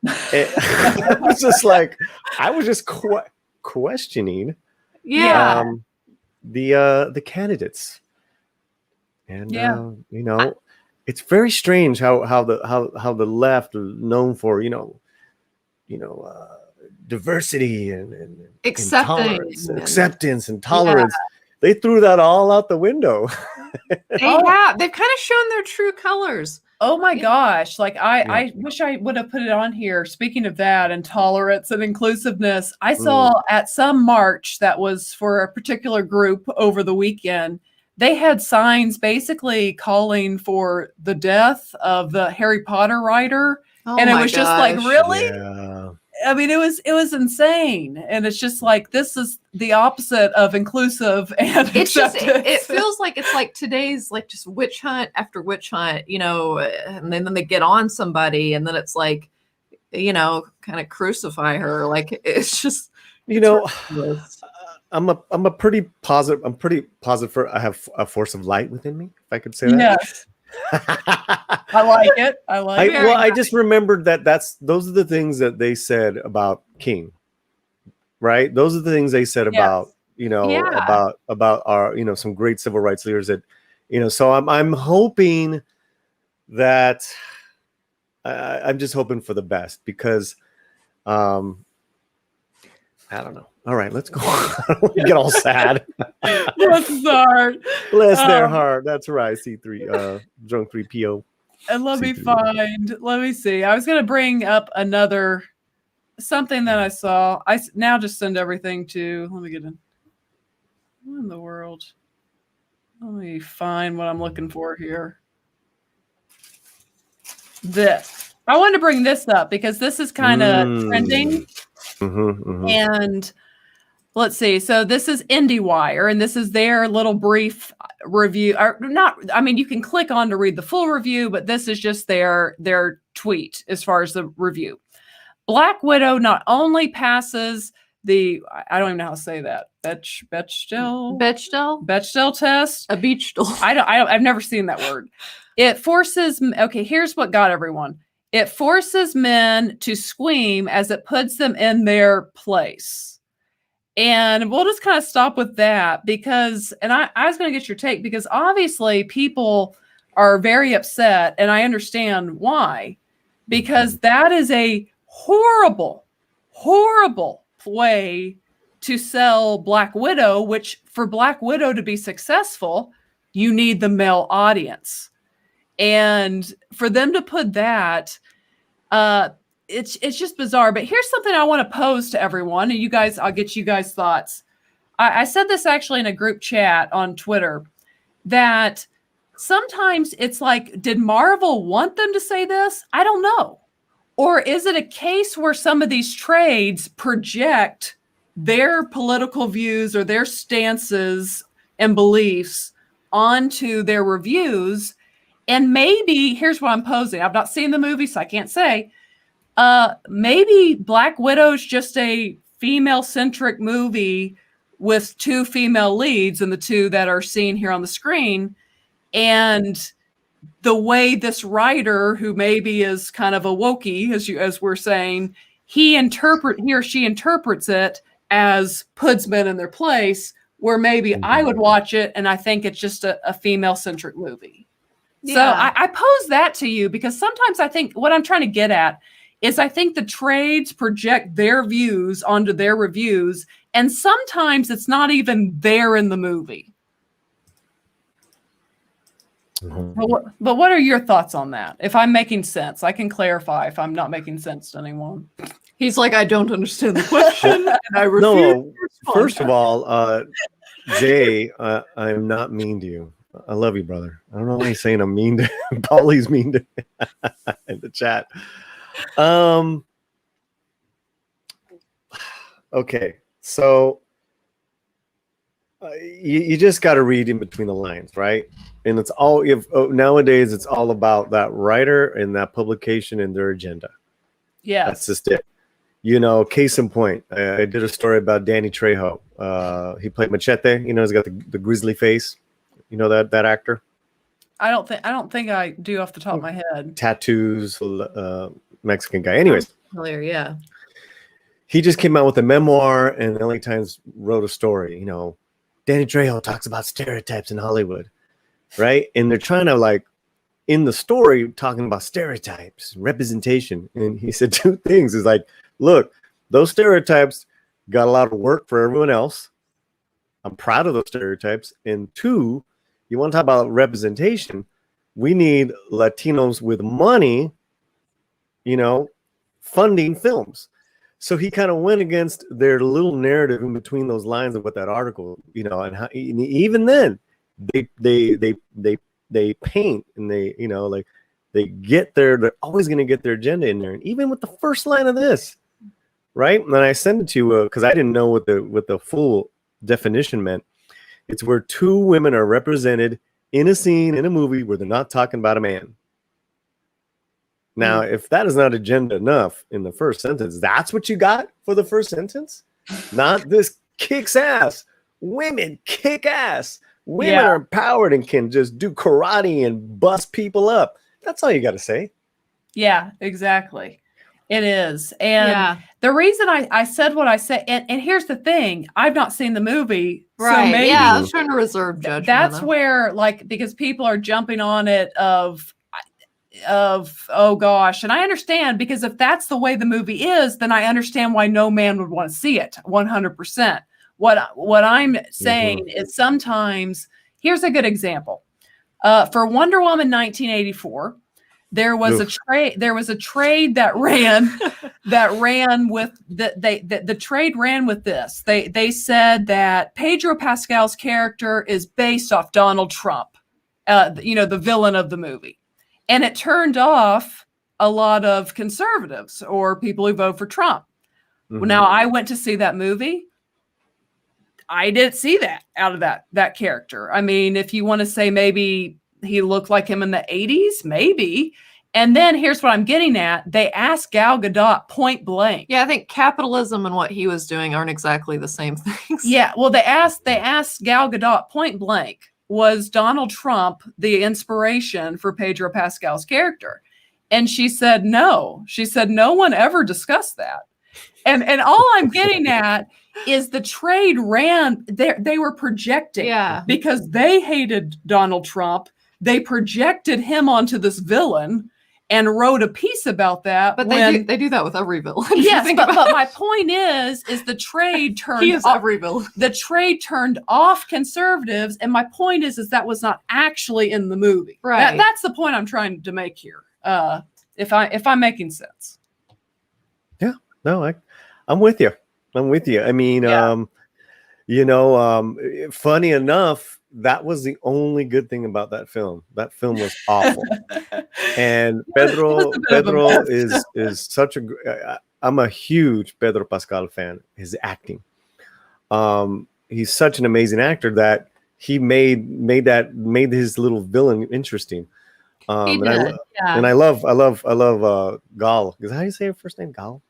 It was just like I was just questioning the candidates, and it's very strange how the left is known for diversity and acceptance and tolerance. They threw that all out the window. They've kind of shown their true colors. Oh my gosh. Like I wish I would have put it on here. Speaking of that and tolerance and inclusiveness, I saw at some march that was for a particular group over the weekend, they had signs basically calling for the death of the Harry Potter writer. Oh, and it was just like, really? Yeah. I mean, it was insane, and it's just like this is the opposite of inclusive and it's just acceptance. it feels like it's like today's like just witch hunt after witch hunt, you know, and then they get on somebody, and then it's like, you know, kind of crucify her. Like it's just, you know, ridiculous. I'm pretty positive for I have a force of light within me, if I could say that. Yes. I like it. I like it. Well, I just remembered those are the things that they said about King, right? Those are the things they said about, you know, about our, you know, some great civil rights leaders that, you know, so I'm hoping that I'm just hoping for the best because I don't know. All right, let's go on. Get all sad. Bless his heart. Bless their heart. That's right. C3, drunk 3PO. And let C3. me see. I was going to bring up something that I saw. I now just send everything to, let me get in. What in the world? Let me find what I'm looking for here. This. I wanted to bring this up because this is kind of trending. And let's see. So this is IndieWire, and this is their little brief review. Or not. I mean, you can click on to read the full review, but this is just their tweet as far as the review. Black Widow not only passes the, I don't even know how to say that, Bechdel test. A Bechdel. I've never seen that word. It forces. Okay, here's what got everyone. It forces men to squeam as it puts them in their place. And we'll just kind of stop with that because, and I was going to get your take because obviously people are very upset and I understand why, because that is a horrible, horrible way to sell Black Widow, which for Black Widow to be successful, you need the male audience. And for them to put that, it's just bizarre. But here's something I want to pose to everyone, and you guys, I'll get you guys' thoughts. I said this actually in a group chat on Twitter that sometimes it's like, did Marvel want them to say this? I don't know. Or is it a case where some of these trades project their political views or their stances and beliefs onto their reviews? And maybe, here's what I'm posing. I've not seen the movie, so I can't say. Maybe Black Widow's just a female-centric movie with two female leads and the two that are seen here on the screen. And the way this writer, who maybe is kind of a wokey, as we're saying, he or she interprets it as puts men in their place, where maybe I would watch it and I think it's just a female-centric movie. Yeah. So I pose that to you because sometimes I think what I'm trying to get at is I think the trades project their views onto their reviews, and sometimes it's not even there in the movie. But what are your thoughts on that? If I'm making sense, I can clarify if I'm not making sense to anyone. He's like, I don't understand the question, and I refuse. No, first of all, Jay, I'm not mean to you. I love you, brother. I don't know why he's saying I'm mean to Paulie's mean to in the chat. Okay, so you just got to read in between the lines, right? And it's all nowadays. It's all about that writer and that publication and their agenda. Yeah, that's just it. You know, case in point, I did a story about Danny Trejo. He played Machete. You know, he's got the grizzly face. You know that actor? I don't think I do off the top of my head. Tattoos, Mexican guy. Anyways, yeah. He just came out with a memoir, and the LA Times wrote a story. You know, Danny Trejo talks about stereotypes in Hollywood, right? And they're trying to, like, in the story, talking about stereotypes, representation. And he said two things. He's like, look, those stereotypes got a lot of work for everyone else. I'm proud of those stereotypes. And two, you want to talk about representation? We need Latinos with money, you know, funding films. So he kind of went against their little narrative in between those lines of what that article, you know, and how, even then they paint and they, you know, like they're always going to get their agenda in there. And even with the first line of this, right? And I sent it to you because I didn't know what the full definition meant. It's where two women are represented in a scene in a movie where they're not talking about a man. Now, if that is not agenda enough in the first sentence, that's what you got for the first sentence? Not this kicks ass. Women kick ass. Women are empowered and can just do karate and bust people up. That's all you got to say. Yeah, exactly. It is. And the reason I said what I said, and here's the thing, I've not seen the movie. Right. So maybe I was trying to reserve judgment. That's where, like, because people are jumping on it of oh gosh. And I understand, because if that's the way the movie is, then I understand why no man would want to see it 100%. What I'm saying is sometimes, here's a good example. For Wonder Woman 1984, there was a trade. There was a trade that ran with the trade ran with this. They said that Pedro Pascal's character is based off Donald Trump, the villain of the movie, and it turned off a lot of conservatives or people who vote for Trump. Now, I went to see that movie. I didn't see that out of that character. I mean, if you want to say maybe he looked like him in the 80s, maybe. And then here's what I'm getting at. They asked Gal Gadot point blank. Yeah, I think capitalism and what he was doing aren't exactly the same things. Yeah, well, they asked Gal Gadot point blank, was Donald Trump the inspiration for Pedro Pascal's character? And she said no. She said no one ever discussed that. And all I'm getting at is the trade ran, they were projecting, because they hated Donald Trump. They projected him onto this villain and wrote a piece about that. But they do that with every villain. Yes, but my point is the trade turned every villain. The trade turned off conservatives, and my point is that was not actually in the movie. Right. That's the point I'm trying to make here. If I'm making sense. Yeah. No, I'm with you. I mean, funny enough, that was the only good thing about that film. That film was awful. And Pedro is such I'm a huge Pedro Pascal fan. His acting. He's such an amazing actor that he made his little villain interesting. And I love Gal. Is that how you say her first name? Gal?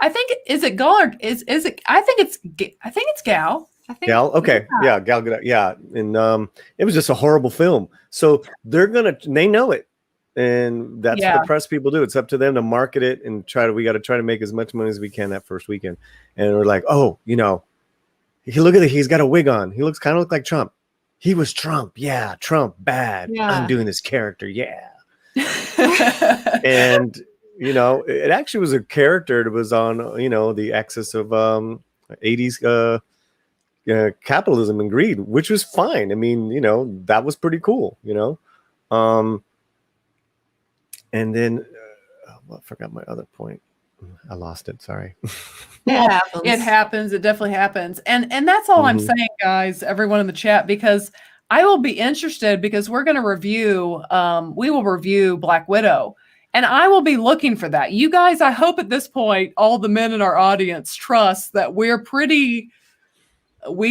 I think is it Gal or is it? I think it's Gal. Gal. Okay. Yeah. Gal Gadot. Yeah. And it was just a horrible film. So they know it, and that's what the press people do. It's up to them to market it and we got to try to make as much money as we can that first weekend. And we're like, look at it. He's got a wig on. He kind of like Trump. He was Trump. Yeah. Trump bad. Yeah. I'm doing this character. Yeah. And it actually was a character that was on, the axis of 80s capitalism and greed, which was fine. I mean, that was pretty cool, And then I forgot my other point. I lost it. Sorry. It happens. It definitely happens. And that's all I'm saying, guys, everyone in the chat, because I will be interested, because we're going to we will review Black Widow. And I will be looking for that. You guys, I hope at this point, all the men in our audience trust that we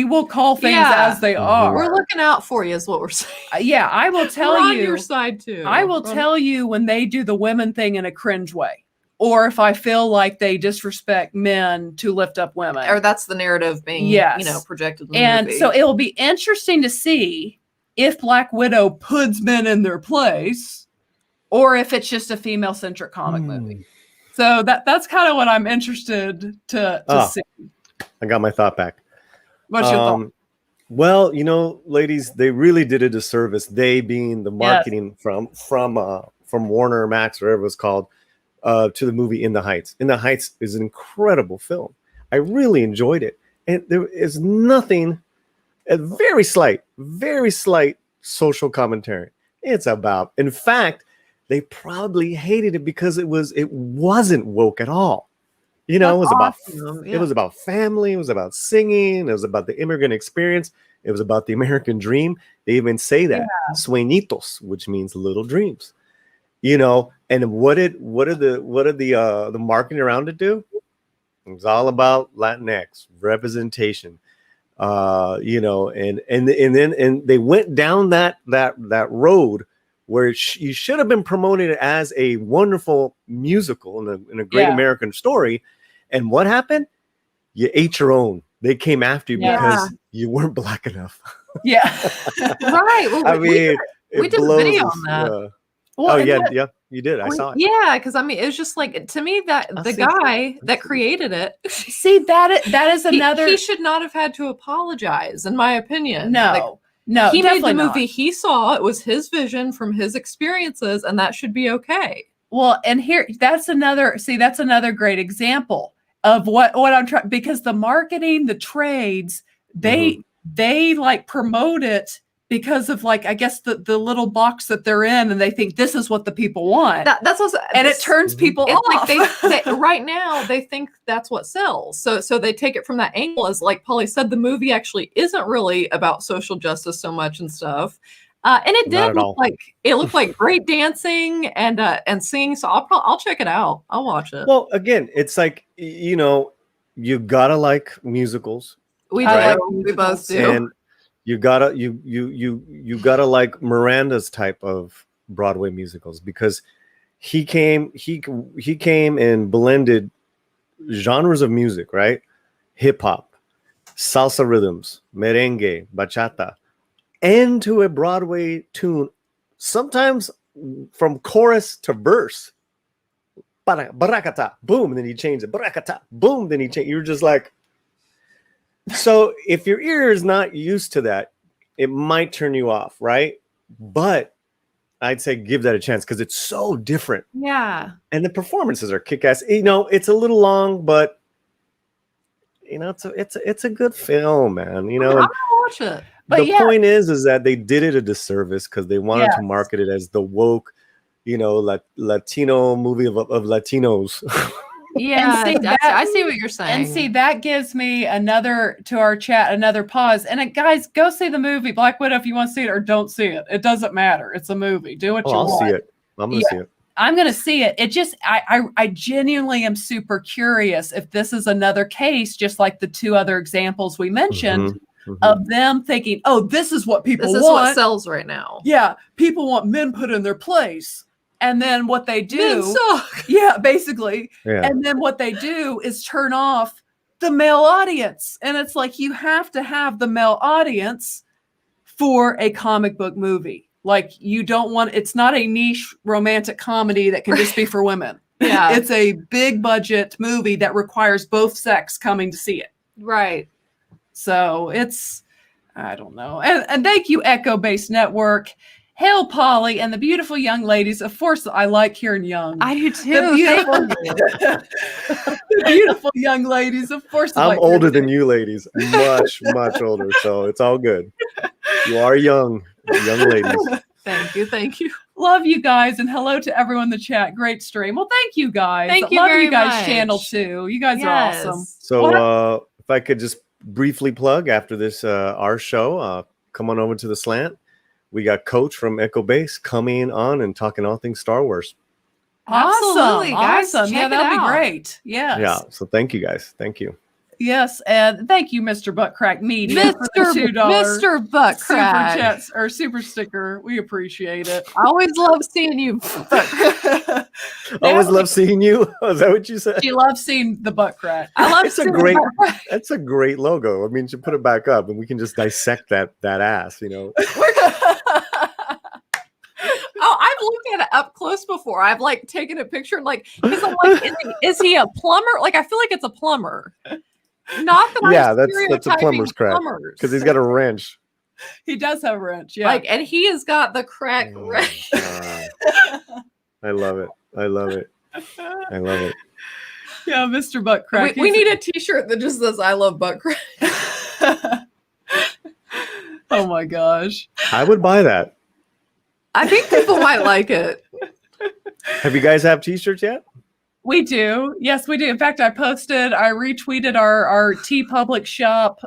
will call things as they are. We're looking out for you is what we're saying. I will tell you. We're on your side too. I will tell you when they do the women thing in a cringe way. Or if I feel like they disrespect men to lift up women. Or that's the narrative being, projected in the movie. So it will be interesting to see if Black Widow puts men in their place, or if it's just a female-centric comic movie. So that's kind of what I'm interested to see. I got my thought back. What's your thought? Well, ladies, they really did a disservice. They being the marketing from Warner Max, whatever it was called, to the movie In the Heights. In the Heights is an incredible film. I really enjoyed it. And there is nothing, a very slight social commentary. It's about, in fact, they probably hated it because it wasn't woke at all. It was it was about family, it was about singing, it was about the immigrant experience, it was about the American dream. They even say that, sueñitos, which means little dreams. And what did the marketing around it do? It was all about Latinx representation. You know, and then they went down that road where you should have been promoting it as a wonderful musical and a great American story. And what happened? You ate your own. They came after you because you weren't black enough. Yeah. Right. Well, I mean, we did a video on that. Well, you did. I saw it. Yeah, because I mean, it was just like, to me, that the guy that created it. See, that is another. He should not have had to apologize, in my opinion. No. He made the movie he saw. It was his vision from his experiences, and that should be okay. Well, and that's another great example of what I'm trying, because the marketing, the trades, they like promote it because of, like, I guess the little box that they're in, and they think this is what the people want. That's also, and it turns people off. Like they right now they think that's what sells. So they take it from that angle, as like Polly said, the movie actually isn't really about social justice so much and stuff. And it did look like great dancing and singing. So I'll check it out. I'll watch it. Well, again, it's like, you know, you gotta like musicals. We both do. And you gotta like Miranda's type of Broadway musicals, because he came and blended genres of music, right? Hip hop, salsa rhythms, merengue, bachata, into a Broadway tune, sometimes from chorus to verse. Barakata, boom, and then he changed it. Barakata, boom, then he changed. You're just like, so if your ear is not used to that, it might turn you off, right? But I'd say give that a chance, because it's so different. Yeah. And the performances are kick-ass. You know, it's a little long, but you know, it's a good film, man. You know, I'm gonna watch it. But the point is that they did it a disservice because they wanted to market it as the woke, you know, Latino movie of Latinos. Yeah, I see what you're saying. And see, that gives me another pause. And guys, go see the movie Black Widow if you want to see it, or don't see it. It doesn't matter. It's a movie. Do what you want. I'll see it. I'm going to see it. I'm going to see it. It just, I genuinely am super curious if this is another case, just like the two other examples we mentioned, of them thinking, oh, this is what people want. This is what sells right now. Yeah. People want men put in their place. And then what they do, men suck. Yeah, basically. Yeah. And then what they do is turn off the male audience. And it's like, you have to have the male audience for a comic book movie. Like, you don't want, it's not a niche romantic comedy that can just be for women. Yeah. It's a big budget movie that requires both sex coming to see it. Right. So it's, I don't know. And thank you, Echo Base Network. Hail Polly and the beautiful young ladies. Of course, I like hearing young. I do too. The beautiful young ladies. Of course, I'm older than you ladies. Much, much older. So it's all good. You are young ladies. Thank you. Love you guys, and hello to everyone in the chat. Great stream. Well, thank you guys. Thank you Love very you guys' much. channel too. You guys are awesome. So if I could just briefly plug after this our show, come on over to the Slant. We got Coach from Echo Base coming on and talking all things Star Wars. Absolutely, guys. Awesome. Yeah, that'll be great. Yes. Yeah. So thank you guys. Thank you. Yes, and thank you, Mr. Buttcrack Media, for the $2 Mr. Buttcrack super chats or super sticker. We appreciate it. I always love seeing you. Always love seeing you. Is that what you said? She loves seeing the Buttcrack. I love it's a great. That's a great logo. I mean, you put it back up, and we can just dissect that ass. You know. Oh, I've looked at it up close before. I've like taken a picture, like, because I'm like, is he a plumber? Like, I feel like it's a plumber. Not that yeah, that's a plumber's crack, because he's got a wrench. He does have a wrench, yeah. Like, and he has got the crack wrench. I love it. I love it. I love it. Yeah, Mr. Buttcrack. We need a T-shirt that just says "I love Buttcrack." Oh my gosh! I would buy that. I think people might like it. Have you guys have T-shirts yet? We do. Yes, we do. In fact, I retweeted our T Public shop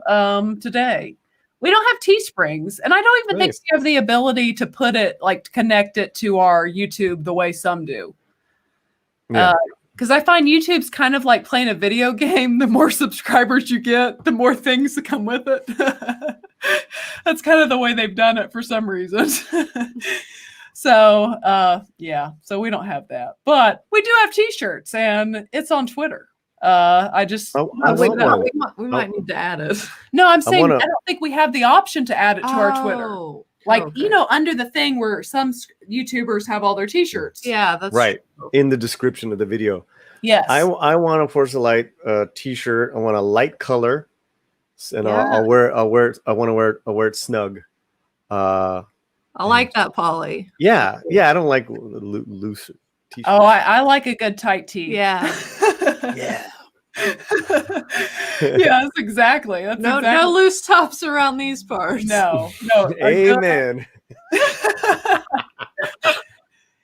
today. We don't have Teesprings, and I don't even think we have the ability to put it, like, to connect it to our YouTube the way some do. Yeah. because I find YouTube's kind of like playing a video game. The more subscribers you get, the more things that come with it. That's kind of the way they've done it for some reason. So, yeah, so we don't have that, but we do have t-shirts and it's on Twitter. I just, we might need to add it. No, I'm saying I don't think we have the option to add it to our Twitter. Like, you know, under the thing where some YouTubers have all their t-shirts. Yeah, that's right. In the description of the video. Yes. I want a Force of Light t-shirt. I want a light color. And I'll wear it snug. I like that, Polly. Yeah. I don't like loose t-shirts. Oh, I like a good tight tee. Yeah. Yeah. Yes, exactly. That's no loose tops around these parts. No. Amen.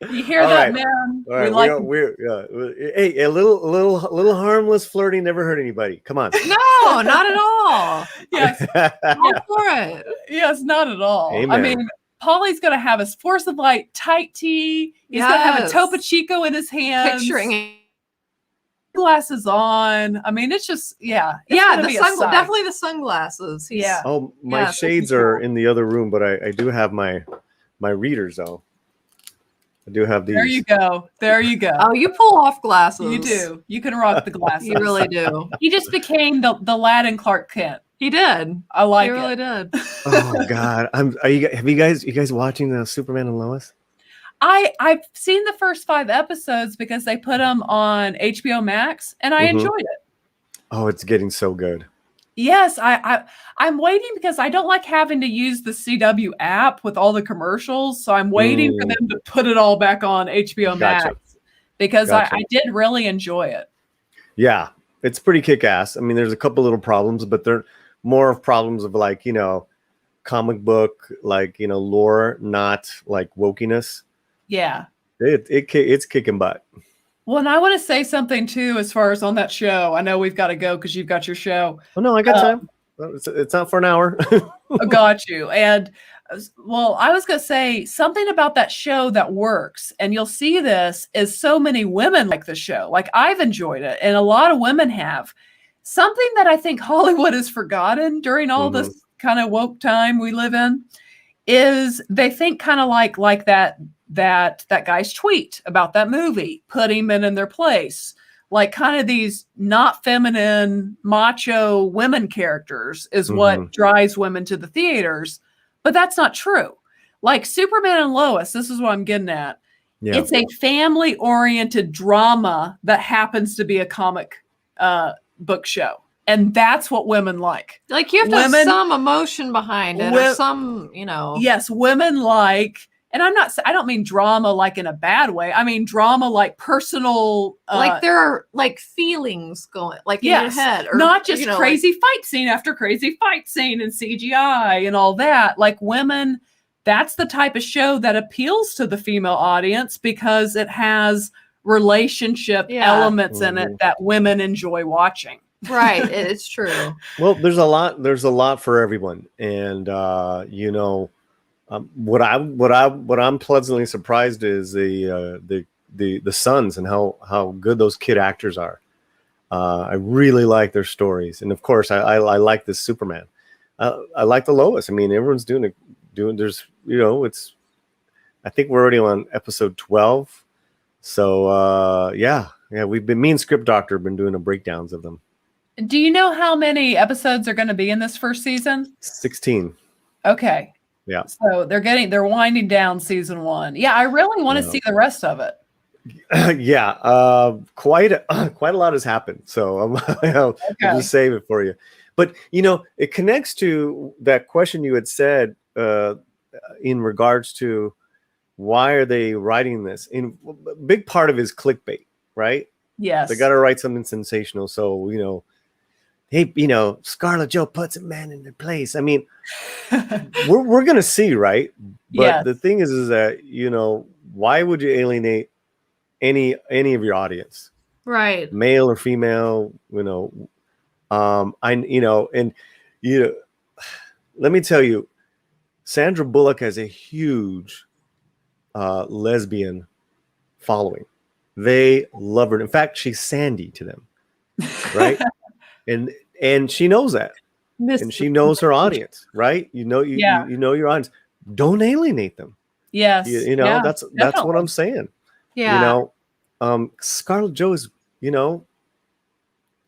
You hear all that, right. man? All right. Hey, a little harmless flirting never hurt anybody. Come on. No, not at all. Yes. All for it. Yes, not at all. Amen. I mean, Polly's gonna have his Force of Light tight tee. He's gonna have a Topo Chico in his hands. Picturing it. Glasses on. I mean, it's just definitely the sunglasses. Yeah. Oh, my shades are in the other room, but I do have my readers though. I do have these. There you go. Oh, you pull off glasses. You do. You can rock the glasses. You really do. He just became the Latin Clark Kent. He did. I like it. He it. really did. Oh God. You guys watching the Superman and Lois? I've seen the first 5 episodes because they put them on HBO Max and I enjoyed it. Oh, it's getting so good. Yes, I'm waiting because I don't like having to use the CW app with all the commercials. So I'm waiting for them to put it all back on HBO Max because I did really enjoy it. Yeah, it's pretty kick-ass. I mean, there's a couple little problems, but they're more of problems of like, you know, comic book, like, you know, lore, not like wokeness. Yeah. It's kicking butt. Well, and I want to say something too, as far as on that show. I know we've got to go because you've got your show. Oh no, I got time. It's not for an hour. Got you. And well, I was going to say something about that show that works. And you'll see this is so many women like the show. Like I've enjoyed it. And a lot of women have. Something that I think Hollywood has forgotten during all this kind of woke time we live in is they think kind of like that guy's tweet about that movie, putting men in their place, like kind of these not feminine macho women characters is what drives women to the theaters. But that's not true. Like Superman and Lois, this is what I'm getting at. Yeah. It's a family oriented drama that happens to be a comic book show. And that's what women like. Like you have to have some emotion behind it or some, you know. Yes, women like, and I don't mean drama like in a bad way. I mean drama like personal. Like there are like feelings going like in your head. Or, not just crazy fight scene after crazy fight scene and CGI and all that. Like women, that's the type of show that appeals to the female audience because it has relationship elements in it that women enjoy watching. Right, it's true. Well, there's a lot for everyone, and you know, what I'm pleasantly surprised is the sons and how good those kid actors are. I really like their stories, and of course, I like this Superman. I like the Lois. I mean, everyone's doing. There's, you know, it's. I think we're already on episode 12, so yeah, we've been me and Script Doctor have been doing the breakdowns of them. Do you know how many episodes are going to be in this first season? 16. Okay. Yeah. So they're winding down season 1. Yeah, I really want to see the rest of it. Yeah. Quite a lot has happened. So I'll just save it for you. But you know, it connects to that question you had said in regards to why are they writing this? In a big part of it is clickbait, right? Yes. They got to write something sensational. So, you know, hey, you know, Scarlett Jo puts a man in their place. I mean, we're gonna see, right? But the thing is that, you know, why would you alienate any of your audience, right? Male or female, you know. Let me tell you, Sandra Bullock has a huge lesbian following. They love her. In fact, she's Sandy to them, right? and she knows that, and she knows her audience, right? You know your audience. Don't alienate them. Yes, You know, that's what I'm saying. Yeah. You know, Scarlett Jo is, you know,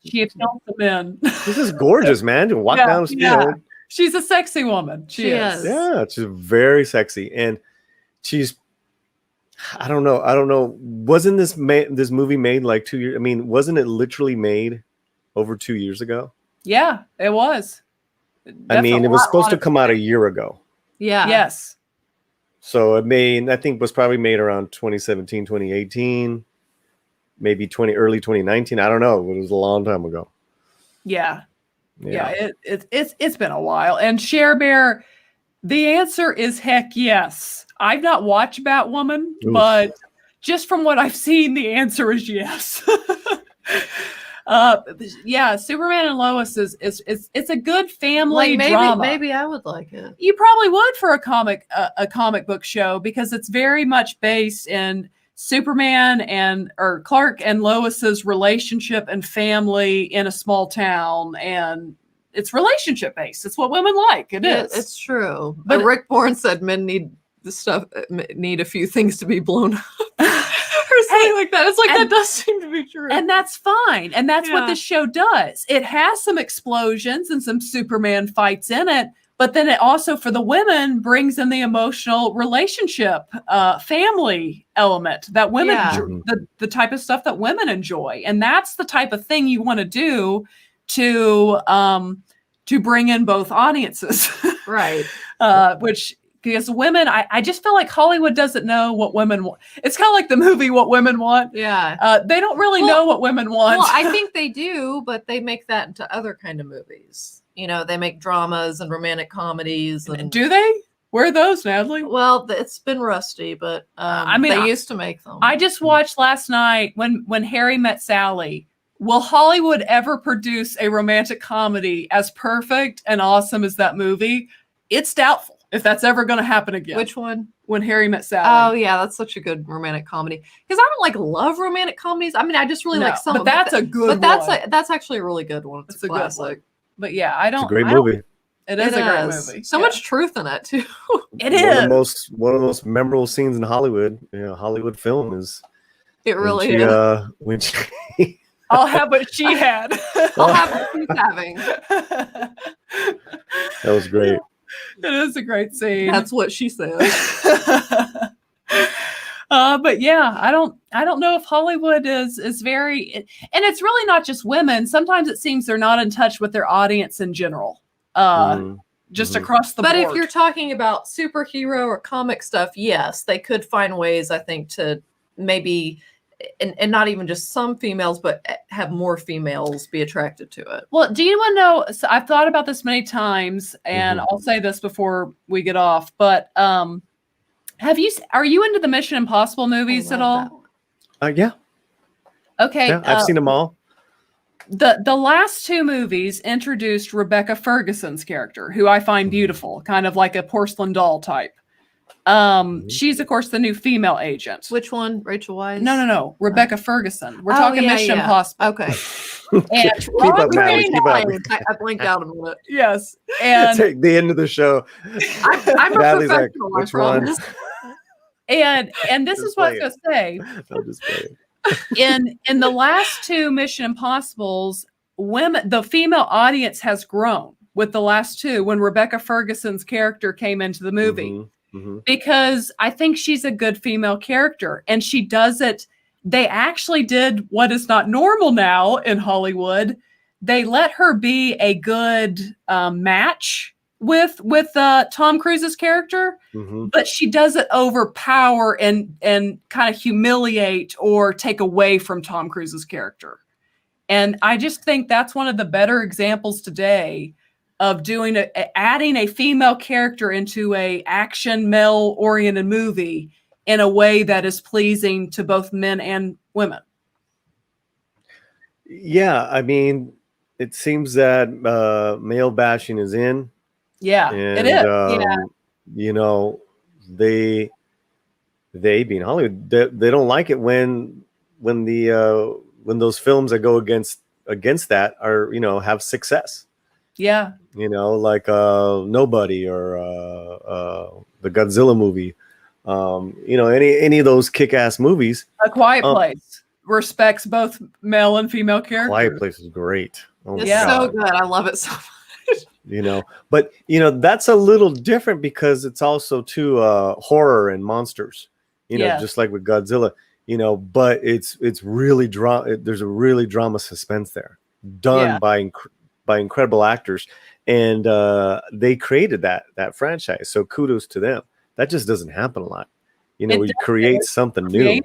she appeals to men. this is gorgeous, man. To walk down, you know, she's a sexy woman. She is. Yeah, she's very sexy, and she's. I don't know. Wasn't this movie made like 2 years? I mean, wasn't it literally made over 2 years ago? Yeah, it was. I mean, it was supposed to come out a year ago. Yeah. Yes. So I think was probably made around 2017, 2018, maybe early 2019. I don't know. It was a long time ago. Yeah. It's been a while. And Cher Bear, the answer is heck yes. I've not watched Batwoman, but just from what I've seen, the answer is yes. Yeah, Superman and Lois is it's a good family drama. Maybe I would like it. You probably would for a comic book show, because it's very much based in Superman or Clark and Lois's relationship and family in a small town, and it's relationship based. It's what women like. It is. It's true. But Rick Bourne said men need a few things to be blown up. Or something like that. It's like, that does seem to be true. And that's fine. And that's what this show does. It has some explosions and some Superman fights in it, but then it also, for the women, brings in the emotional relationship, family element that women, the type of stuff that women enjoy. And that's the type of thing you want to do to bring in both audiences. Right. Because women, I just feel like Hollywood doesn't know what women want. It's kind of like the movie What Women Want. Yeah. They don't really know what women want. Well, I think they do, but they make that into other kind of movies. You know, they make dramas and romantic comedies. And do they? Where are those, Natalie? Well, it's been rusty, but they used to make them. I just watched last night when Harry Met Sally. Will Hollywood ever produce a romantic comedy as perfect and awesome as that movie? It's doubtful if that's ever going to happen again. Which one? When Harry Met Sally. Oh yeah, that's such a good romantic comedy. Because I don't love romantic comedies. I mean, I just really like some. But that's a good. But that's actually a really good one. It's a classic. Good one. But yeah, I don't. It's a great movie. It is a great movie. So much truth in it too. It is one of the most memorable scenes in Hollywood. You know, Hollywood film is. It really is. When she. I'll have what she had. I'll have what she's having. That was great. It is a great scene. That's what she said. But yeah, I don't know if Hollywood is very, and it's really not just women. Sometimes it seems they're not in touch with their audience in general. Just across the board. But if you're talking about superhero or comic stuff, yes, they could find ways, I think, to maybe and not even just some females, but have more females be attracted to it. Well, do you want to know? So I've thought about this many times, and I'll say this before we get off. But are you into the Mission Impossible movies at all? Yeah. Okay. Yeah, I've seen them all. The last two movies introduced Rebecca Ferguson's character, who I find beautiful, kind of like a porcelain doll type. She's of course the new female agent. Which one? Rachel Weisz? No. Rebecca Ferguson. We're talking Mission Impossible. Okay. And keep up, Natalie, keep up. I blinked out a minute. Yes. And it's the end of the show. I'm a Natalie's professional. like, which one? And this is what I was gonna say. I'm just playing. In the last two Mission Impossibles, the female audience has grown with the last two when Rebecca Ferguson's character came into the movie. Because I think she's a good female character, and she does it. They actually did what is not normal now in Hollywood. They let her be a good match with Tom Cruise's character, but she doesn't overpower and kind of humiliate or take away from Tom Cruise's character. And I just think that's one of the better examples today of adding a female character into a action male oriented movie in a way that is pleasing to both men and women. Yeah, I mean, it seems that male bashing is in. Yeah, and, it is. You know, they being Hollywood, they don't like it when when those films that go against that are, have success. Yeah. Like Nobody or the Godzilla movie. Any of those kick-ass movies. A Quiet Place respects both male and female characters. Quiet Place is great. Oh It's my so God. good. I love it so much. But that's a little different because it's also too horror and monsters. Just like with Godzilla. But it's really there's a really drama suspense there, done by incredible actors, and they created that franchise. So kudos to them. That just doesn't happen a lot. We create something new.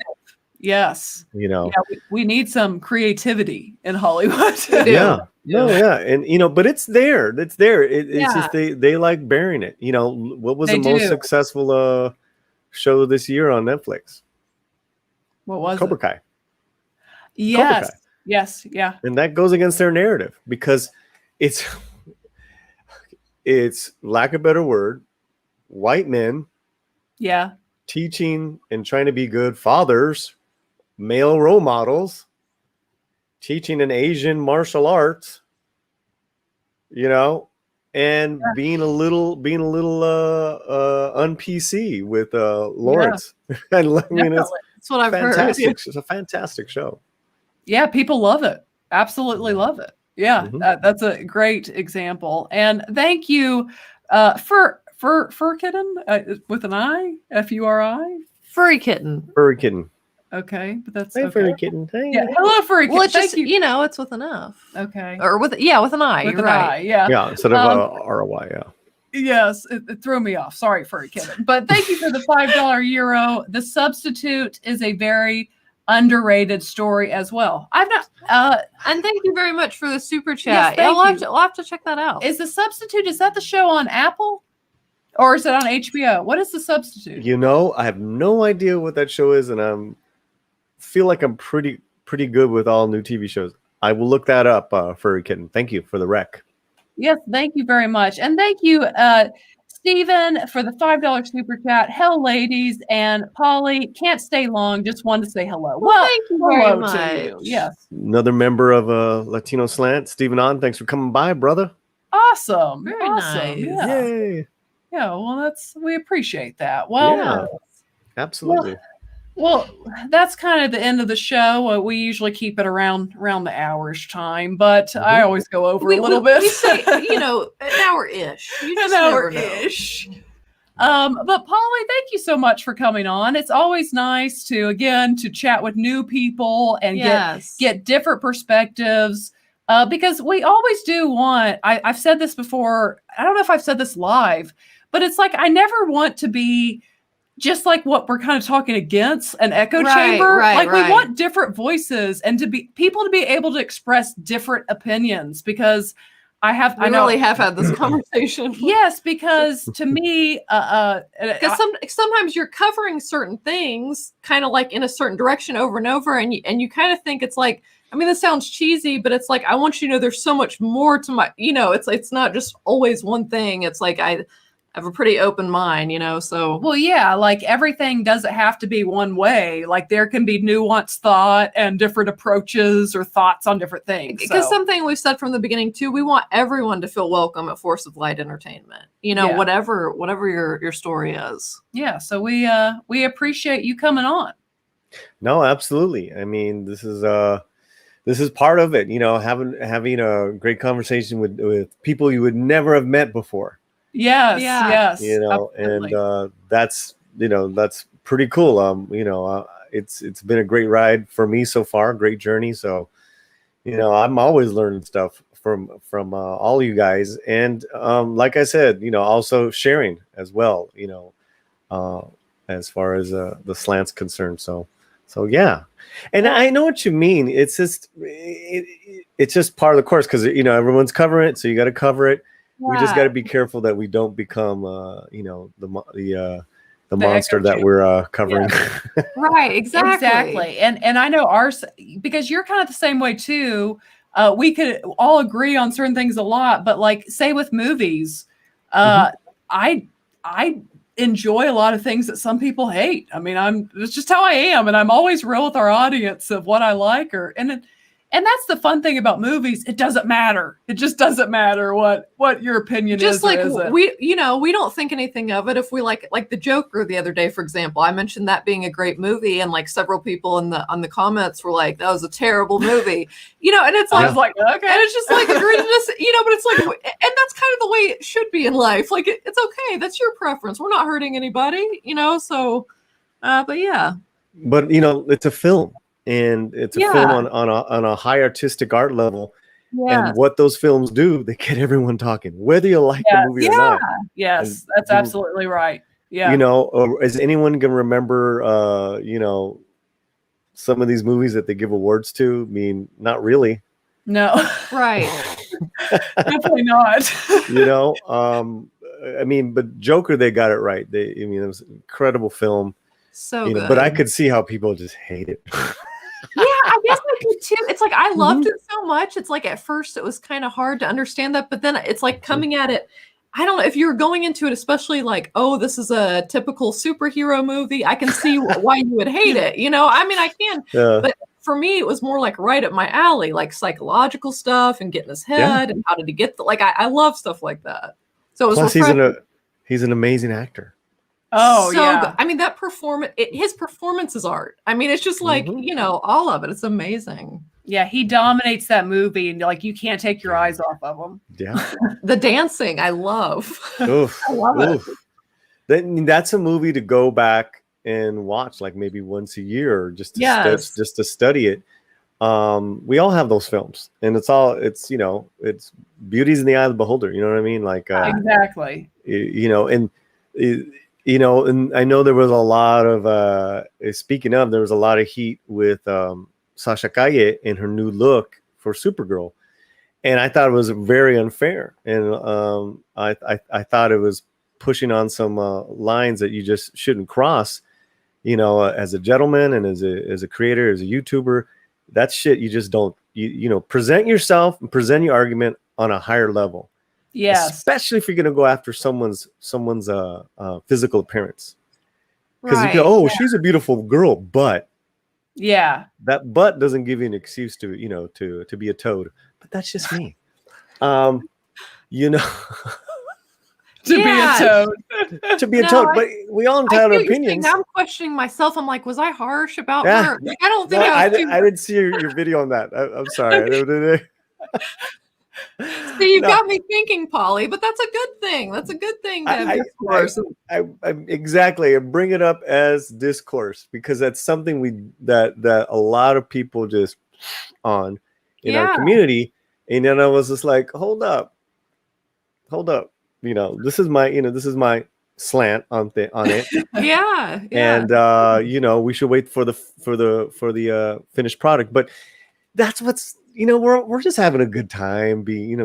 Yes. Yeah, we need some creativity in Hollywood. Yeah. No, yeah. And but it's there. It's there. It's just they like bearing it. What was the most successful show this year on Netflix? What was Cobra Kai. Yes. Cobra Kai. Yes. Yeah. And that goes against their narrative because it's lack of a better word, white men teaching and trying to be good fathers, male role models, teaching an Asian martial arts, and being a little un-PC with Lawrence. And I mean, that's what I've heard. It's a fantastic show. Yeah, people love it. Absolutely love it. Yeah, that's a great example. And thank you for Kitten with an I, F-U-R-I. Furry Kitten. Furry Kitten. Okay, but that's hey, Furry Kitten. Hey. Yeah, hello, Furry Kitten. Well, it's just it's with an F. Okay. Or with an I. With You're an right. I, yeah. Yeah, instead of R-O-Y, yeah. Yes, it threw me off. Sorry, Furry Kitten. But thank you for the $5 euro. The Substitute is a very underrated story as well. I've not and thank you very much for the super chat. Yes, I'll have to check that out. Is The Substitute, is that the show on Apple? Or is it on HBO? What is The Substitute? I have no idea what that show is, and I feel like I'm pretty good with all new TV shows. I will look that up, Furry Kitten. Thank you for the rec. Yes, thank you very much. And thank you, Stephen, for the $5 super chat. Hell, ladies. And Polly, can't stay long. Just wanted to say hello. Well, thank you very much. To you. Yes. Another member of Latino Slant, Stephen On. Thanks for coming by, brother. Awesome. Very nice. Yeah. Yay. Yeah, well, we appreciate that. Well, absolutely. Well, that's kind of the end of the show. We usually keep it around the hour-ish time, but I always go over a little bit. We say, an hour-ish. An hour-ish. But Polly, thank you so much for coming on. It's always nice to chat with new people and get different perspectives. Because we always do want, I've said this before, I don't know if I've said this live, but it's like I never want to be just like what we're kind of talking against, an echo chamber. We want different voices and people to be able to express different opinions, because I really have had this conversation. Yes, because to me, because sometimes you're covering certain things kind of like in a certain direction over and over, and you kind of think it's like, I mean, this sounds cheesy, but it's like, I want you to know there's so much more to my, it's not just always one thing. It's like I have a pretty open mind, so. Well, yeah, like everything doesn't have to be one way. Like there can be nuanced thought and different approaches or thoughts on different things. Because something we've said from the beginning too, we want everyone to feel welcome at Force of Light Entertainment, whatever your story is. Yeah. So we appreciate you coming on. No, absolutely. I mean, this is part of it, having a great conversation with people you would never have met before. Yes. And that's pretty cool. It's been a great ride for me so far, great journey. So, I'm always learning stuff from all you guys, and like I said, also sharing as well. As far as the slant's concerned. So yeah, and I know what you mean. It's just it's just part of the course, because everyone's covering it, so you got to cover it. Yeah. We just got to be careful that we don't become the monster that we're covering. Yeah. Right, exactly. And I know ours, because you're kind of the same way too. We could all agree on certain things a lot, but like say with movies, I enjoy a lot of things that some people hate. I mean, it's just how I am, and I'm always real with our audience of what I like, and that's the fun thing about movies. It doesn't matter. It just doesn't matter what your opinion is. Just like or isn't. we don't think anything of it if we like the Joker the other day, for example. I mentioned that being a great movie, and like several people on the comments were like, "That was a terrible movie," and it's like, I was like, okay, and it's just like egregious, but it's like, and that's kind of the way it should be in life. Like it's okay. That's your preference. We're not hurting anybody, So, but yeah. But it's a film. And it's a film on a high artistic art level. Yeah. And what those films do, they get everyone talking, whether you like the movie or not. Yes, that's absolutely right. Yeah. Is anyone going to remember, some of these movies that they give awards to? I mean, not really. No. Right. Definitely not. I mean, but Joker, they got it right. It was an incredible film. So good. But I could see how people just hate it. Yeah, I guess I could too. It's like I loved it so much. It's like at first it was kind of hard to understand that, but then it's like coming at it. I don't know if you were going into it, especially like, oh, this is a typical superhero movie. I can see why you would hate it. I mean, I can, but for me, it was more like right up my alley, like psychological stuff and getting his head and how did he get I love stuff like that. So it was he's an amazing actor. Oh, so yeah. good. I mean, that his performance is art. I mean, it's just like, all of it. It's amazing. Yeah, he dominates that movie, and like you can't take your eyes off of him. Yeah. The dancing, I love. Oof, I love it. That's a movie to go back and watch, like maybe once a year, or just to study it. We all have those films, and it's beauty's in the eye of the beholder. You know what I mean? Like exactly. And I know there was a lot of speaking of, there was a lot of heat with Sasha Calle and her new look for Supergirl, and I thought it was very unfair, and I thought it was pushing on some lines that you just shouldn't cross. As a gentleman and as a creator, as a YouTuber, that shit you just don't. Present yourself and present your argument on a higher level. Yes. Especially if you're going to go after someone's physical appearance. Because she's a beautiful girl, but that butt doesn't give you an excuse to be a toad. But that's just me. To be a toad. To be a toad. But we all have our opinions. Now I'm questioning myself. I'm like, was I harsh about her? Like, I don't think I didn't see your video on that. I'm sorry. So you got me thinking, Polly, but that's a good thing. That's a good thing to have discourse. Exactly. I bring it up as discourse because that's something that a lot of people just on in our community. And then I was just like, hold up. This is my slant on it. Yeah. And we should wait for the finished product. But that's what's we're just having a good time being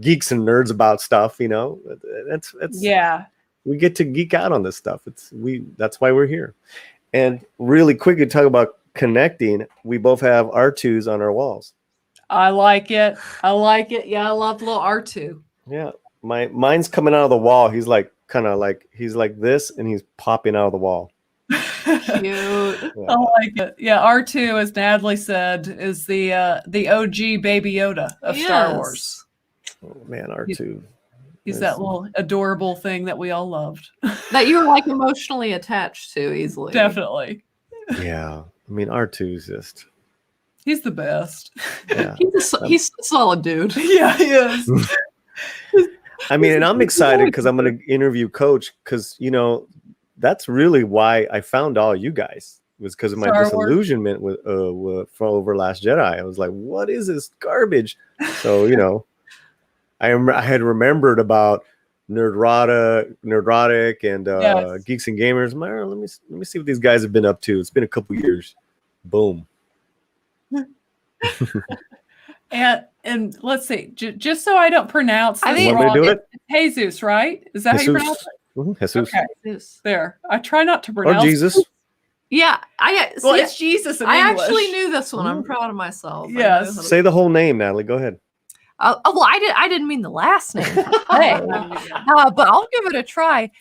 geeks and nerds about stuff. That's we get to geek out on this stuff. That's why we're here. And really quickly talk about connecting. We both have R2s on our walls. I like it. Yeah, I love little R2. Yeah, mine's coming out of the wall. He's like he's like this, and he's popping out of the wall. Cute. I like it. Yeah, R2, as Natalie said, is the OG Baby Yoda of Star Wars. Oh man, R2. He's that little adorable thing that we all loved. That you were like emotionally attached to easily. Definitely. Yeah, I mean R2 is just. He's the best. Yeah. He's a solid dude. Yeah, he is. I mean, and I'm excited because I'm going to interview Coach because that's really why I found all you guys was because of my disillusionment with from over Last Jedi. I was like, what is this garbage? So I had remembered about Nerdrotic and Geeks and Gamers. I'm like, let me see what these guys have been up to. It's been a couple years. Boom. And let's see, just so I don't pronounce this wrong, it's Jesus, right? Is that how you pronounce it? Mm-hmm. Jesus. Okay. There. I try not to pronounce. Or Jesus. Yeah, it's Jesus in English. I actually knew this one. I'm proud of myself. Yes. Say the whole name, Natalie. Go ahead. Well, I didn't mean the last name. But I'll give it a try.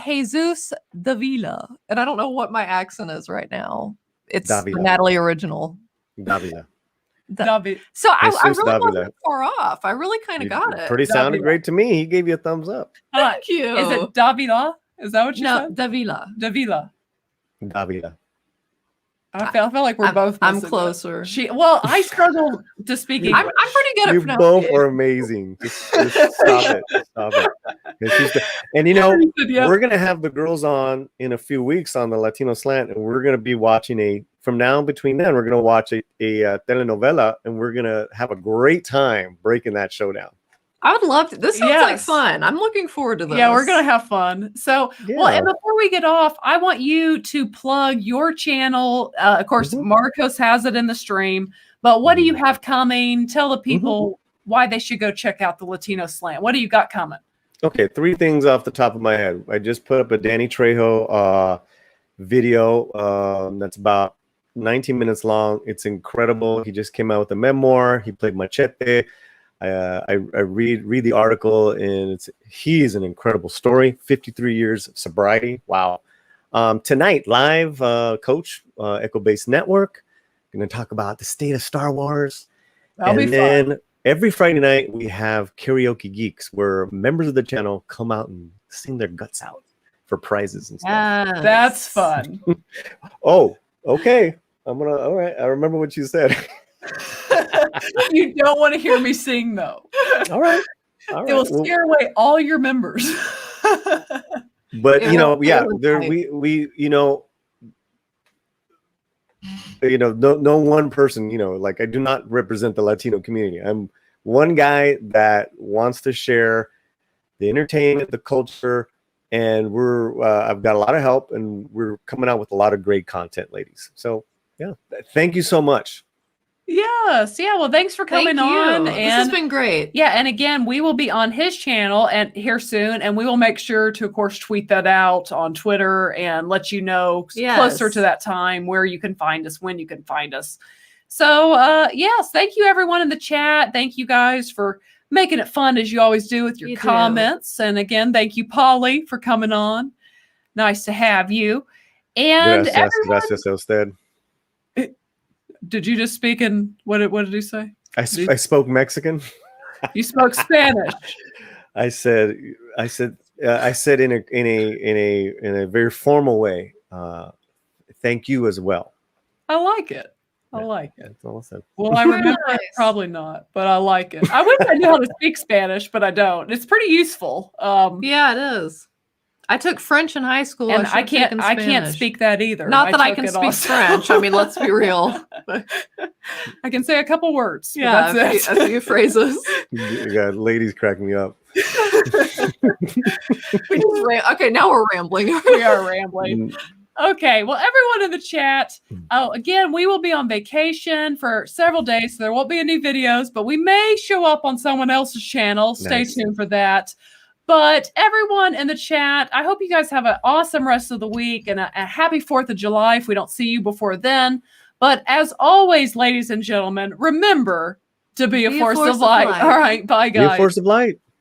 Jesus Davila, and I don't know what my accent is right now. It's the Natalie original. Davila. David. So I really wasn't far off. I really kind of got it. Pretty sounded great to me. He gave you a thumbs up. Thank you. Is it Davila? Is that what you said? Davila. Davila. I feel like we're both. I'm closer. I struggle to speak English. I'm pretty good at you pronouncing. both are amazing. Just stop it. Stop it. And we're gonna have the girls on in a few weeks on the Latino Slant, and we're gonna be watching between then we're gonna watch a telenovela, and we're gonna have a great time breaking that show down. I would love to. This sounds like fun. I'm looking forward to this. Yeah, we're going to have fun. So, and before we get off, I want you to plug your channel. Of course, Marcos has it in the stream, but what do you have coming? Tell the people why they should go check out the Latino Slant. What do you got coming? Okay, 3 things off the top of my head. I just put up a Danny Trejo video that's about 19 minutes long. It's incredible. He just came out with a memoir. He played Machete. I read the article, and he's an incredible story. 53 years of sobriety. Wow. Tonight, live, Coach, Echo Base Network. Going to talk about the state of Star Wars. That'll be fun. Every Friday night, we have Karaoke Geeks, where members of the channel come out and sing their guts out for prizes and stuff. Yes. That's fun. Oh, okay. All right. I remember what you said. You don't want to hear me sing, though. All right. It will scare away all your members. But no one person, like I do not represent the Latino community. I'm one guy that wants to share the entertainment, the culture, and I've got a lot of help, and we're coming out with a lot of great content, ladies. So yeah, thank you so much. Yes. Yeah. Well, thanks for coming on. And this has been great. Yeah. And again, we will be on his channel here soon, and we will make sure to, of course, tweet that out on Twitter and let you know closer to that time where you can find us, when you can find us. So, yes, thank you, everyone in the chat. Thank you guys for making it fun, as you always do with your comments. And again, thank you, Polly, for coming on. Nice to have you. And gracias a usted. Did you just speak in what did you say? I spoke Mexican. You spoke Spanish. I said in a very formal way. Thank you as well. I like it. I like it. That's all I said. Well, I remember it, probably not, but I like it. I wish I knew how to speak Spanish, but I don't. It's pretty useful. Yeah, it is. I took French in high school, and I can't speak that either. Not that I can speak French. I mean, let's be real. I can say a couple words. Yeah, that's a few phrases. You got ladies cracking me up. Okay, now we're rambling. We are rambling. Okay, well, everyone in the chat. Again, we will be on vacation for several days, so there won't be any videos, but we may show up on someone else's channel. Stay tuned for that. But everyone in the chat, I hope you guys have an awesome rest of the week and a happy 4th of July if we don't see you before then. But as always, ladies and gentlemen, remember to be a force of light. All right, bye, guys. Be a force of light.